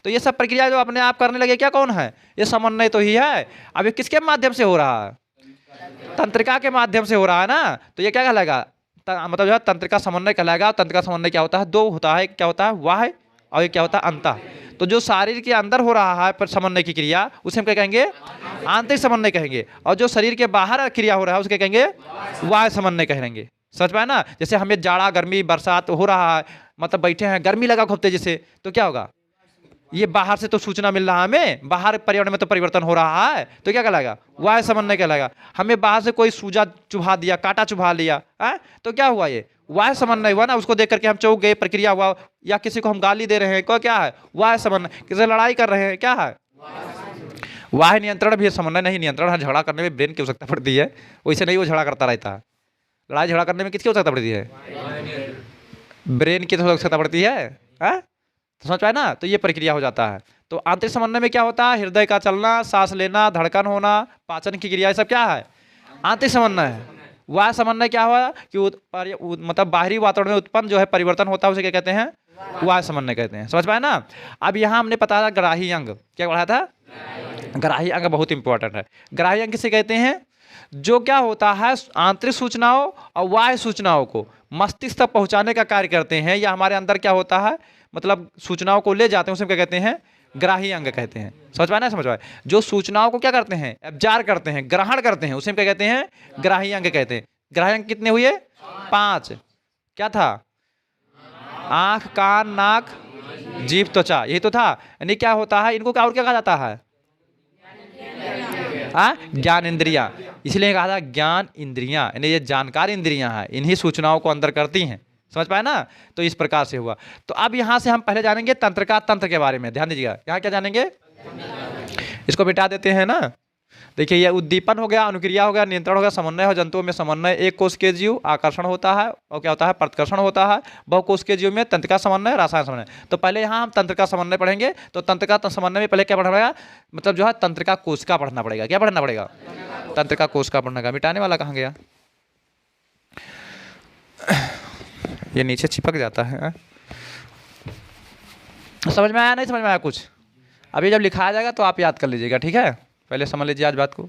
तो ये सब प्रक्रिया जो अपने आप करने लगे, क्या कौन है? ये समन्वय तो ही है। अब ये किसके माध्यम से हो रहा है? तंत्रिका के माध्यम से हो रहा है ना। तो ये क्या कहलाएगा? मतलब जो है तंत्रिका समन्वय कहलाएगा। तंत्रिका समन्वय क्या होता है? दो होता है, क्या होता है? वाह्य और एक क्या होता है? अंतः। तो जो शरीर के अंदर हो रहा है पर समन्वय की क्रिया उसे हम क्या कहेंगे? आंतरिक समन्वय कहेंगे। और जो शरीर के बाहर क्रिया हो रहा है उसके कहेंगे? वाह्य समन्वय कहेंगे। समझ पाए ना। जैसे हमें जाड़ा गर्मी बरसात हो रहा है, मतलब बैठे हैं, गर्मी लगा खूब तेजी से, तो क्या होगा, ये बाहर से तो सूचना मिल रहा है हमें, बाहर पर्यावरण में तो परिवर्तन हो रहा है, तो क्या कहलाएगा, वायु समन्वय कहलाएगा। हमें बाहर से कोई सूजा चुभा दिया, कांटा चुभा लिया है, तो क्या हुआ, ये वायु समन्वय हुआ ना। उसको देख करके हम चौंक गए, प्रक्रिया हुआ। या किसी को हम गाली दे रहे हैं, को क्या है, वायु समन्वय। किसी से लड़ाई कर रहे हैं, क्या है, वायु नियंत्रण भी समन्वय नहीं, नियंत्रण है। झगड़ा करने में ब्रेन की आवश्यकता पड़ती है, वैसे नहीं वो झगड़ा करता रहता है। लड़ाई झगड़ा करने में किसकी आवश्यकता पड़ती है, ब्रेन की तो आवश्यकता पड़ती है, तो समझ पाए ना। तो ये प्रक्रिया हो जाता है। तो आंतरिक समन्वय में क्या होता है, हृदय का चलना, सांस लेना, धड़कन होना, पाचन की क्रिया, ये सब क्या है, आंतरिक समन्वय है। वायु समन्वय क्या हुआ कि मतलब बाहरी वातावरण में उत्पन्न जो है परिवर्तन होता है, उसे क्या कहते हैं, वायु समन्वय कहते हैं। समझ पाए ना। अब यहाँ हमने पता था ग्राही अंग, क्या पढ़ा था, ग्राही अंग बहुत इंपॉर्टेंट है। ग्राही अंग किसे कहते हैं, जो क्या होता है, आंतरिक सूचनाओं और बाह्य सूचनाओं को मस्तिष्क तक पहुंचाने का कार्य करते हैं, या हमारे अंदर क्या होता है, मतलब सूचनाओं को ले जाते हैं, उसे क्या कहते हैं, ग्राही अंग कहते हैं। समझ पाए ना, समझ पाए। जो सूचनाओं को क्या करते हैं, एब्जॉर्ब करते हैं, ग्रहण करते हैं, उसे क्या कहते हैं, ग्राही अंग कहते हैं। ग्राही अंग कितने हुए, 5। क्या था, आंख, कान, नाक, जीभ, त्वचा, यही तो था। यानी क्या होता है, इनको क्या और क्या कहा जाता है, ज्ञान इंद्रियां। इसलिए कहा था ज्ञान इंद्रियां, यानी ये जानकार इंद्रियां हैं, इन्हीं सूचनाओं को अंदर करती हैं। समझ पाए ना। तो इस प्रकार से हुआ। तो अब यहां से हम पहले जानेंगे तंत्रिका तंत्र के बारे में, ध्यान दीजिएगा। यहाँ क्या जानेंगे, इसको मिटा देते हैं ना। देखिए, ये उद्दीपन हो गया, अनुक्रिया हो गया, नियंत्रण हो गया, समन्वय हो। जंतुओं में समन्वय, एक कोश के जीव आकर्षण होता है और क्या होता है, प्रतिकर्षण होता है। बहुकोश के जीव में तंत्रिका समन्वय, रासायनिक समन्वय। तो पहले यहाँ हम तंत्रिका समन्वय पढ़ेंगे। तो तंत्रिका समन्वय में पहले क्या पढ़ना पड़ेगा, मतलब जो है तंत्रिका कोशिका पढ़ना पड़ेगा। क्या पढ़ना पड़ेगा, तंत्रिका कोशिका पढ़ना का। मिटाने वाला कहाँ गया, ये नीचे चिपक जाता है। समझ में आया, नहीं समझ में आया कुछ, अभी जब लिखाया जाएगा तो आप याद कर लीजिएगा, ठीक है। पहले समझ लीजिए आज बात को।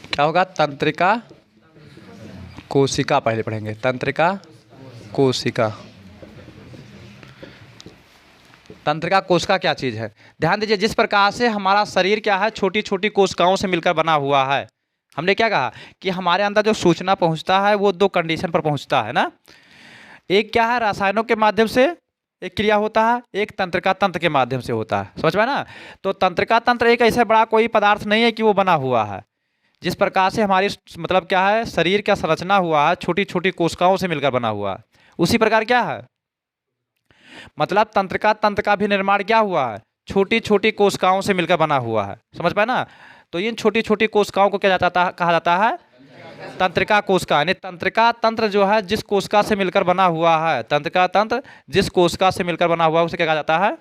क्या होगा, तंत्रिका कोशिका पहले पढ़ेंगे, तंत्रिका कोशिका। तंत्रिका कोशिका क्या चीज़ है, ध्यान दीजिए। जिस प्रकार से हमारा शरीर क्या है, छोटी छोटी कोशिकाओं से मिलकर बना हुआ है। हमने क्या कहा कि हमारे अंदर जो सूचना पहुंचता है वो 2 कंडीशन पर पहुंचता है ना। एक क्या है, रसायनों के माध्यम से एक क्रिया होता है, एक तंत्रिका तंत्र के माध्यम से होता है। समझ पाए ना। तो तंत्रिका तंत्र एक ऐसा बड़ा कोई पदार्थ नहीं है कि वो बना हुआ है। जिस प्रकार से हमारी मतलब क्या है, शरीर का संरचना हुआ है, छोटी छोटी कोशिकाओं से मिलकर बना हुआ है, उसी प्रकार क्या है, मतलब तंत्रिका तंत्र का भी निर्माण क्या हुआ है, छोटी छोटी कोशिकाओं से मिलकर बना हुआ है। समझ पाए ना। तो इन छोटी छोटी कोशिकाओं को क्या कहा जाता है, तंत्रिका कोशिका। यानी तंत्रिका तंत्र जो है जिस कोशिका से मिलकर बना हुआ है, तंत्रिका तंत्र जिस कोशिका से मिलकर बना हुआ है उसे क्या कहा जाता है,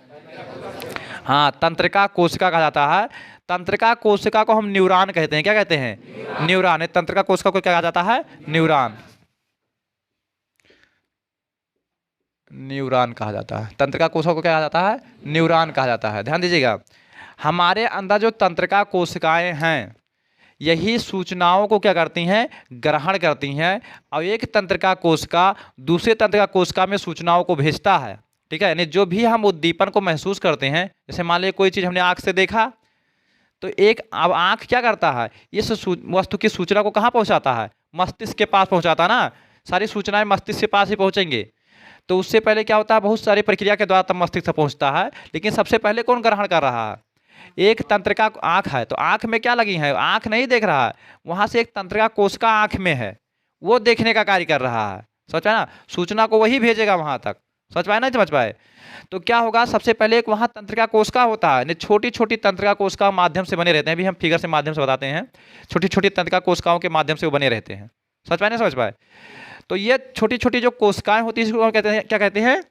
हाँ, तंत्रिका कोशिका कहा जाता है। तंत्रिका कोशिका को हम न्यूरॉन कहते हैं। क्या कहते हैं, न्यूरॉन। तंत्रिका कोशिका को क्या कहा जाता है, न्यूरॉन, न्यूरॉन कहा जाता है। तंत्रिका कोशिका को क्या कहा जाता है, न्यूरॉन कहा जाता है। ध्यान दीजिएगा, हमारे अंदर जो तंत्रिका कोशिकाएं हैं यही सूचनाओं को क्या करती हैं, ग्रहण करती हैं। और एक तंत्रिका कोशिका दूसरे तंत्रिका कोशिका में सूचनाओं को भेजता है। ठीक है, यानी जो भी हम उद्दीपन को महसूस करते हैं, जैसे मान लीजिए कोई चीज़ हमने आँख से देखा, तो एक अब आँख क्या करता है, इस वस्तु की सूचना को कहाँ पहुँचाता है, मस्तिष्क के पास पहुँचाता ना। सारी सूचनाएं मस्तिष्क के पास ही पहुँचेंगे। तो उससे पहले क्या होता है, बहुत सारी प्रक्रिया के द्वारा तब मस्तिष्क तक पहुँचता है। लेकिन सबसे पहले कौन ग्रहण कर रहा है, एक तंत्रिका आँख है। तो आँख में क्या लगी है, आँख नहीं देख रहा है, वहाँ से एक तंत्रिका कोशिका आँख में है, वो देखने का कार्य कर रहा है। समझ पाए ना, सूचना को वही भेजेगा वहाँ तक। समझ पाए, नहीं समझ पाए। तो क्या होगा, सबसे पहले एक वहाँ तंत्रिका कोशिका होता है, छोटी छोटी तंत्रिका कोशिका माध्यम से बने रहते हैं। अभी हम फिगर से माध्यम से बताते हैं, छोटी छोटी तंत्रिका कोशिकाओं के माध्यम से वो बने रहते हैं। समझ पाए, नहीं समझ पाए। तो ये छोटी छोटी जो कोशिकाएं होती है इसको कहते हैं, क्या कहते हैं,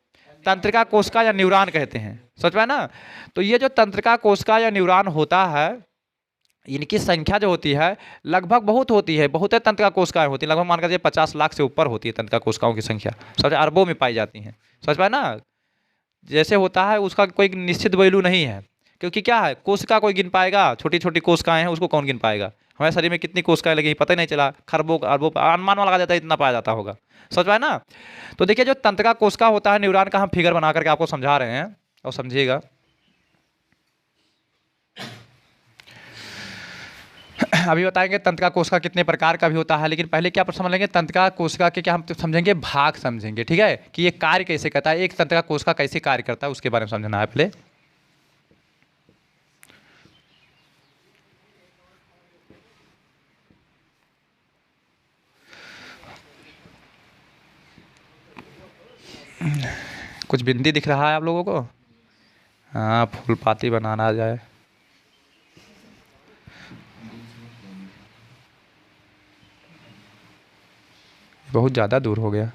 तंत्रिका कोशिका या न्यूरॉन कहते हैं। समझ पाए ना। तो ये जो तंत्रिका कोशिका या न्यूरॉन होता है, इनकी संख्या जो होती है लगभग बहुत होती है, बहुत तंत्रिका कोशिकाएं होती हैं, लगभग मान कर 50 लाख से ऊपर होती है तंत्रिका कोशिकाओं की संख्या, समझ, अरबों में पाई जाती हैं। समझ पाए ना। जैसे होता है उसका कोई निश्चित वैल्यू नहीं है, क्योंकि क्या है, कोशिका कोई गिन पाएगा, छोटी छोटी कोशिकाएं हैं उसको कौन गिन पाएगा। हमारे शरीर में कितनी कोशिकाएं लगी पता ही नहीं चला, खरबों अरबों अनुमान लगा जाता है इतना पाया जाता होगा, समझ पाए ना। तो देखिए जो तंत्रिका कोशिका होता है, न्यूरॉन का हम फिगर बना करके आपको समझा रहे हैं और समझिएगा। अभी बताएंगे तंत्रिका कोशिका कितने प्रकार का भी होता है, लेकिन पहले क्या समझ लेंगे तंत्रिका कोशिका के क्या हम समझेंगे भाग समझेंगे, ठीक है, कि ये कार्य कैसे करता है, एक तंत्रिका कोशिका कैसे कार्य करता है उसके बारे में समझना है पहले। कुछ बिंदी दिख रहा है आप लोगों को? हाँ, फूल पाती बनाना जाए। बहुत ज़्यादा दूर हो गया।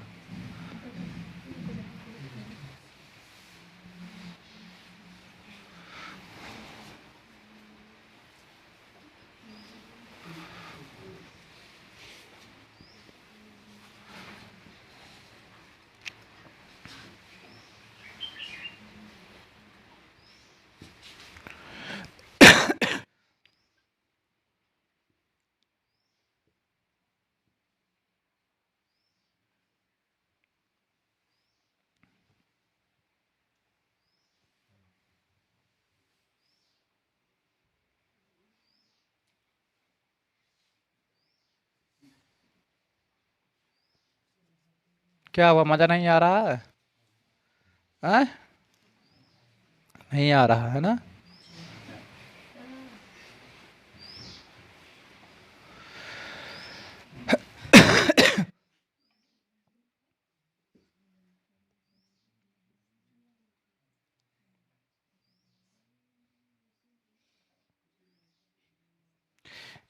क्या हुआ, मज़ा नहीं आ रहा है? हाँ? नहीं आ रहा है ना?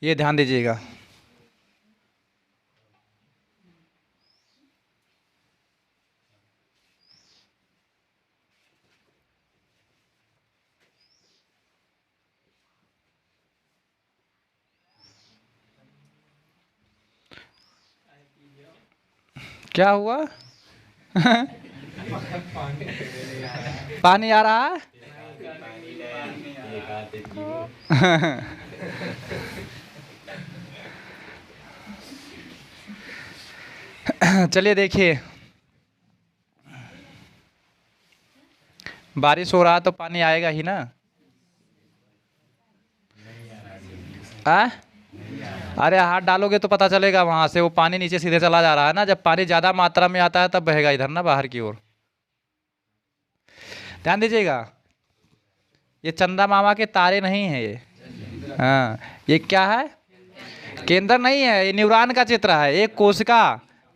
ये ध्यान दीजिएगा। क्या हुआ? पानी आ रहा है? चलिए देखिए, बारिश हो रहा तो पानी आएगा ही ना। आ? अरे हाथ डालोगे तो पता चलेगा, वहां से वो पानी नीचे सीधे चला जा रहा है ना। जब पानी ज्यादा मात्रा में आता है तब बहेगा इधर ना, बाहर की ओर। ध्यान दीजिएगा, ये चंदा मामा के तारे नहीं है ये। हाँ, ये क्या है? केंद्र नहीं है, ये न्यूरॉन का चित्र है, एक कोशिका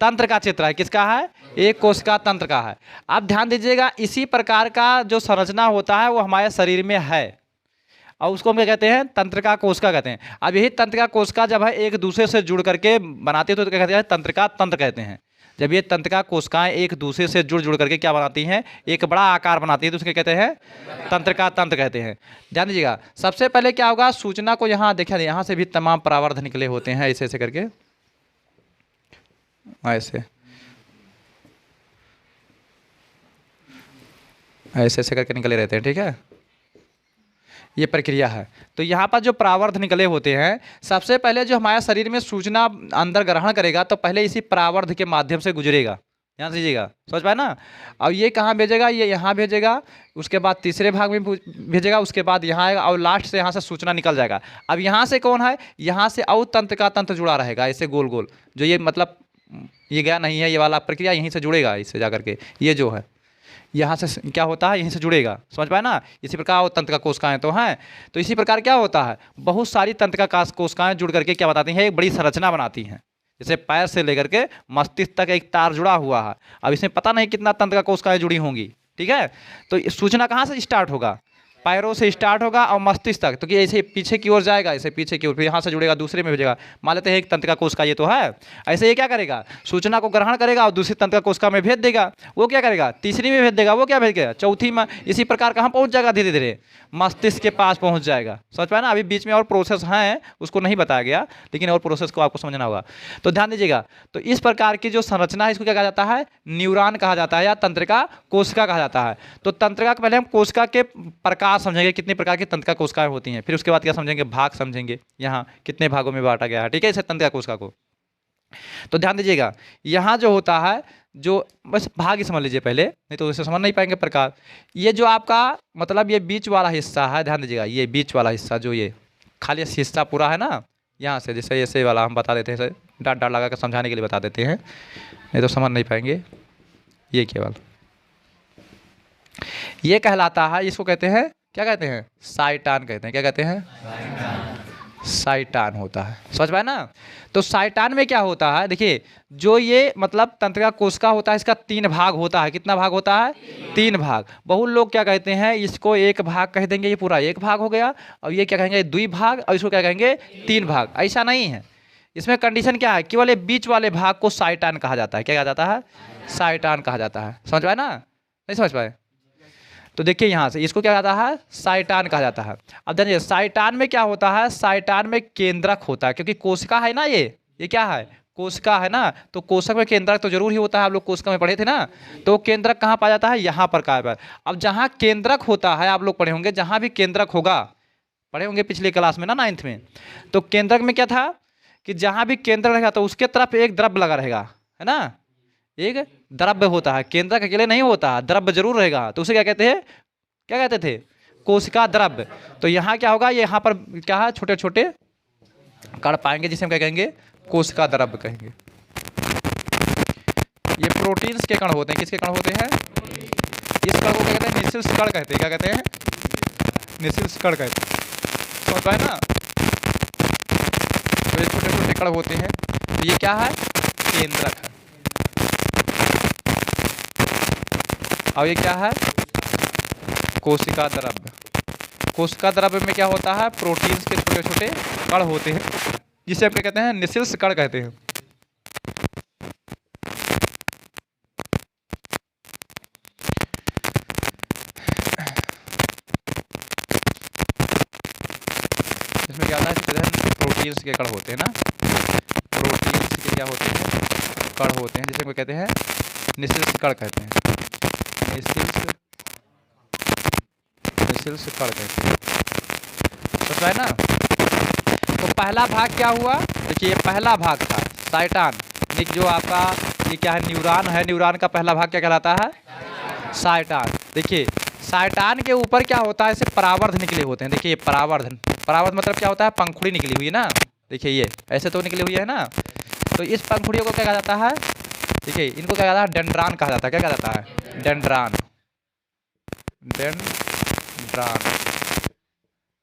तंत्र का चित्र है। किसका है? एक कोशिका तंत्र का है। अब ध्यान दीजिएगा, इसी प्रकार का जो संरचना होता है वो हमारे शरीर में है, और उसको हम क्या कहते हैं? तंत्रिका कोशिका कहते हैं। अब यही तंत्रिका कोशिका जब है एक दूसरे से जुड़ करके बनाती है तो क्या कहते हैं? तंत्रिका तंत्र कहते हैं। जब ये तंत्रिका कोशिकाएं एक दूसरे से जुड़ जुड़ करके क्या बनाती हैं? एक बड़ा आकार बनाती है, तो उसके कहते हैं तंत्रिका तंत्र कहते हैं। ध्यान दीजिएगा, सबसे पहले क्या होगा, सूचना को यहाँ देखा, यहाँ से भी तमाम परावर्ध निकले होते हैं, ऐसे ऐसे करके, ऐसे ऐसे ऐसे करके निकले रहते हैं, ठीक है, ये प्रक्रिया है। तो यहाँ पर जो परावर्ध निकले होते हैं, सबसे पहले जो हमारे शरीर में सूचना अंदर ग्रहण करेगा तो पहले इसी परावर्ध के माध्यम से गुजरेगा। ध्यान दीजिएगा, समझ पाए ना। और ये कहाँ भेजेगा? ये यहाँ भेजेगा, उसके बाद तीसरे भाग में भेजेगा, उसके बाद यहाँ आएगा, और लास्ट से यहाँ से सूचना निकल जाएगा। अब यहाँ से कौन है? यहाँ से और तंत्र का तंत्र जुड़ा रहेगा, ऐसे गोल गोल, जो ये मतलब ये गया नहीं है, ये वाला प्रक्रिया यहीं से जुड़ेगा, इससे जा करके ये जो है यहाँ से क्या होता है? यहीं से जुड़ेगा, समझ पाए ना। इसी प्रकार वो तंत्रिका कोशिकाएं तो हैं। तो इसी प्रकार क्या होता है, बहुत सारी तंत्रिका कोशिकाएं जुड़ करके क्या बताती हैं? एक बड़ी संरचना बनाती हैं। जैसे पैर से लेकर के मस्तिष्क तक एक तार जुड़ा हुआ है। अब इसमें पता नहीं कितना तंत्रिका कोशिकाएं जुड़ी होंगी, ठीक है। तो सूचना कहाँ से स्टार्ट होगा? पैरों से स्टार्ट होगा और मस्तिष्क तक, तो कि ऐसे पीछे की ओर जाएगा, ऐसे पीछे की ओर, फिर यहाँ से जुड़ेगा, दूसरे में भेजेगा। मान लेते हैं एक तंत्रिका कोशिका ये तो है, ऐसे ये क्या करेगा? सूचना को ग्रहण करेगा और दूसरी तंत्रिका कोशिका में भेज देगा, वो क्या करेगा? तीसरी में भेज देगा, वो क्या भेजेगा? चौथी में। इसी प्रकार कहाँ पहुँच जाएगा? धीरे धीरे मस्तिष्क के पास पहुँच जाएगा, समझ पाए ना। अभी बीच में और प्रोसेस हैं, उसको नहीं बताया गया, लेकिन और प्रोसेस को आपको समझना होगा। तो ध्यान दीजिएगा, तो इस प्रकार की जो संरचना है इसको क्या कहा जाता है? न्यूरॉन कहा जाता है, या तंत्रिका कोशिका कहा जाता है। तो तंत्रिका के पहले हम कोशिका के प्रकार प्रकार समझेंगे कितने प्रकार की तंत्रिका कोशिकाएं होती हैं, फिर उसके बाद क्या समझेंगे, भाग समझेंगे, यहाँ कितने भागों में बांटा गया है, ठीक है, इसे तंत्रिका कोशिका को। तो ध्यान दीजिएगा, यहाँ जो होता है, जो बस भाग ही समझ लीजिए पहले, नहीं तो इसे समझ नहीं पाएंगे प्रकार। ये जो आपका मतलब ये बीच वाला हिस्सा है, ध्यान दीजिएगा, ये बीच वाला हिस्सा जो ये खाली हिस्सा पूरा है ना, यहाँ से जैसे ऐसे वाला हम बता देते हैं, डाट डाट लगा कर समझाने के लिए बता देते हैं, नहीं तो समझ नहीं पाएंगे। ये केवल ये कहलाता है, इसको कहते हैं, क्या कहते हैं, साइटान कहते हैं, क्या कहते हैं, साइटान होता है, समझ पाए ना। तो साइटान में क्या होता है, देखिए जो ये मतलब तंत्रिका कोशिका होता है, इसका 3 भाग होता है, कितना भाग होता है, 3 भाग। बहुत लोग क्या कहते हैं, इसको एक भाग कह देंगे, ये पूरा एक भाग हो गया, और ये क्या कहेंगे 2 भाग, और इसको क्या कहेंगे 3 भाग। ऐसा नहीं है, इसमें कंडीशन क्या है, केवल ये बीच वाले भाग को साइटान कहा जाता है, क्या कहा जाता है, साइटान कहा जाता है, समझ पाए ना, नहीं समझ पाए। तो देखिए यहाँ से इसको क्या कहता है, साइटान कहा जाता है। अब देखिए साइटान में क्या होता है, साइटान में केंद्रक होता है, क्योंकि कोशिका है ना, ये क्या है, कोशिका है ना, तो कोशिका में केंद्रक तो जरूर ही होता है, आप लोग कोशिका में पढ़े थे ना। तो केंद्रक कहाँ पाया जाता है, यहाँ पर कहाँ पर। अब जहाँ केंद्रक होता है, आप लोग पढ़े होंगे, जहाँ भी केंद्रक होगा, पढ़े होंगे पिछले क्लास में ना 9th में। तो केंद्रक में क्या था कि जहाँ भी केंद्रक रहेगा तो उसके तरफ एक द्रव्य लगा रहेगा, है ना, एक द्रव्य होता है, केंद्रक अकेले नहीं होता, द्रव्य जरूर रहेगा, तो उसे क्या कहते हैं, क्या कहते थे, कोशिका द्रव्य। तो यहाँ क्या होगा, ये यहाँ पर क्या है, छोटे छोटे कण पाएंगे, जिसे हम क्या कहेंगे, कोशिका द्रव्य कहेंगे। ये प्रोटीन्स के कण होते हैं, किसके कण होते हैं, इस कण को क्या कहते हैं, निशिल्स कण कहते हैं, क्या कहते हैं, निशिल्स कण कहते हैं, समझ पाए ना। तो ये छोटे छोटे कण होते हैं, तो ये क्या है, केंद्रक है। और ये क्या है, कोशिका द्रव्य। कोशिका द्रव्य में क्या होता है, प्रोटीन्स के छोटे छोटे कण होते हैं, जिसे आप क्या कहते हैं, निशिल्स कण कहते हैं। इसमें क्या होता है, प्रोटीन्स के कण होते हैं ना, प्रोटीन्स के क्या होते हैं, कण होते हैं, जिसे हम कहते हैं निशिल्स कण कहते हैं, निशिल्स कण कहते हैं, समझ पाए ना। तो पहला भाग क्या हुआ, देखिए ये पहला भाग था साइटान, जो आपका ये क्या है, न्यूरॉन है, न्यूरॉन का पहला भाग क्या कहलाता है, साइटान। देखिए साइटान के ऊपर क्या होता है, ऐसे परावर्ध निकले होते हैं, देखिए परावर्धन, परावर्ध मतलब क्या होता है, पंखुड़ी निकली हुई है ना, देखिए ये ऐसे तो निकली हुई है ना, तो इस पंखुड़ियों को क्या कहा जाता है, देखिए इनको क्या कहता है, डेंड्रान कहा जाता है, क्या कहा जाता है, डेंड्रान, डेंड्रान,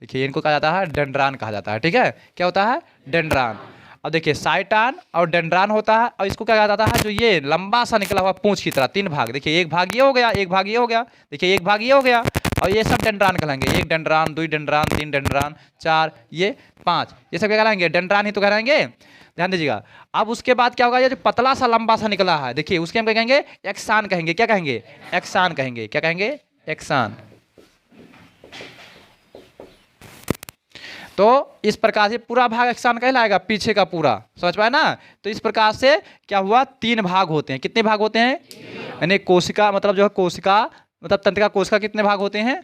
देखिए इनको कहा जाता है डेंड्रान कहा जाता है, ठीक है, क्या होता है, डेंड्रान। अब देखिए साइटान और डेंड्रान होता है, और इसको क्या कहा जाता है, जो ये लंबा सा निकला हुआ पूंछ की तरह 3 भाग, देखिए एक भाग ये हो गया, एक भाग ये हो गया, देखिए एक भाग ये हो गया, और ये सब डेंड्रान कहलाएंगे, 1 डेंड्रान, 2 डेंड्रान, 3 डेंड्रान, 4, ये 5, ये सब क्या कहलाएंगे, डेंड्रान ही तो कहलाएंगे, ध्यान दीजिएगा। अब उसके बाद क्या होगा, ये जो पतला सा लंबा सा निकला है, देखिए उसके हम क्या कहेंगे, एक्सान कहेंगे, क्या कहेंगे, एक्सान कहेंगे, क्या कहेंगे, एक्सान। तो इस प्रकार से पूरा भाग एक्सान कहलाएगा, पीछे का पूरा, समझ पाए ना। तो इस प्रकार से क्या हुआ, 3 भाग होते हैं, कितने भाग होते हैं, यानी कोशिका मतलब जो है कोशिका मतलब तंत्रिका कोशिका कितने भाग होते हैं,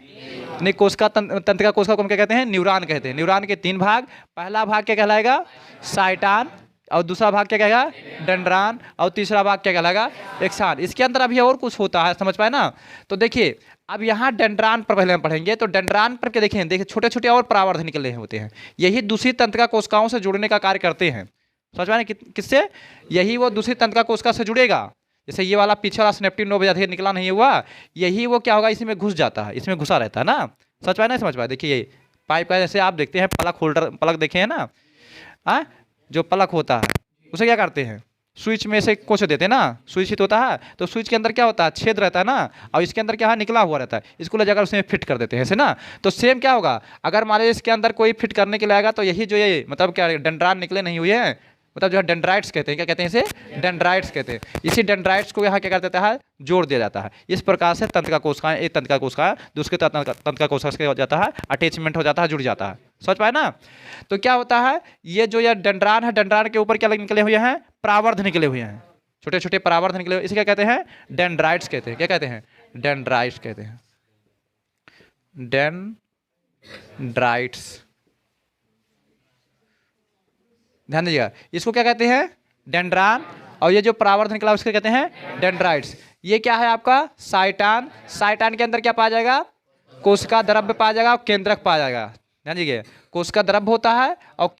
नहीं कोशिका तंत्रिका कोशिका को हम क्या कहते हैं, न्यूरॉन कहते हैं। न्यूरॉन के 3 भाग, पहला भाग क्या कहलाएगा, साइटान, और दूसरा भाग क्या कहेगा, डेंड्रान, और तीसरा भाग क्या कहलाएगा, एक्सान। इसके अंदर अभी और कुछ होता है, समझ पाए ना। तो देखिए अब यहाँ डेंड्रान पर पहले हम पढ़ेंगे, तो डेंड्रान पर क्या देखें, देखिए छोटे छोटे और परावर्ध निकले होते हैं, यही दूसरी तंत्रिका कोशिकाओं से जुड़ने का कार्य करते हैं, समझ पाए ना, किससे, यही वो दूसरी तंत्रिका कोशिका से जुड़ेगा। जैसे ये वाला पीछे वाला सिनेप्टिक नोब निकला नहीं हुआ, यही वो क्या होगा, इसी में घुस जाता है, इसमें घुसा रहता है ना, समझ पाए ना, समझ पाए। देखिए ये पाइप का जैसे आप देखते हैं पलक होल्डर, पलक देखे हैं ना, हाँ जो पलक होता है उसे क्या करते हैं, स्विच में से कुछ देते हैं ना, स्विच हिट होता है, तो स्विच के अंदर क्या होता है, छेद रहता है ना, और इसके अंदर क्या है, निकला हुआ रहता है, इसको ले जाकर उसमें फिट कर देते हैं ऐसे ना। तो सेम क्या होगा, अगर मान लीजिए इसके अंदर कोई फिट करने के लिए आएगा, तो यही जो ये मतलब क्या डेंड्रान निकले नहीं हुए हैं, मतलब जो है डेंड्राइट्स कहते हैं, क्या कहते हैं इसे, डेंड्राइट्स कहते हैं। इसी डेंड्राइट्स को यहाँ क्या कर देता है, जोड़ दिया जाता है। इस प्रकार से तंत्रिका कोशिकाएं, एक तंत्रिका कोशिका दूसरे तंत्रिका कोशिका से हो जाता है, अटैचमेंट हो जाता है, जुड़ जाता है, समझ पाए ना। तो क्या होता है, ये जो ये डेंड्रान है, डेंड्रान के ऊपर क्या निकले हुए हैं, परावर्ध निकले हुए हैं, छोटे छोटे परावर्ध निकले हुए, इसे क्या कहते हैं, डेंड्राइट्स कहते हैं, क्या कहते हैं, डेंड्राइट्स कहते हैं। डेंड्राइट्स। ध्यान दीजिएगा, इसको क्या कहते हैं? डेंड्रान। और ये जो परावर्तन निकला उसको कहते हैं डेंड्राइट्स। ये क्या है आपका? साइटान। साइटान के अंदर क्या पाया जाएगा? कोशिका द्रव्य पाया जाएगा और केंद्रक पाया जाएगा। ध्यान दीजिए, कोशिका द्रव्य होता है और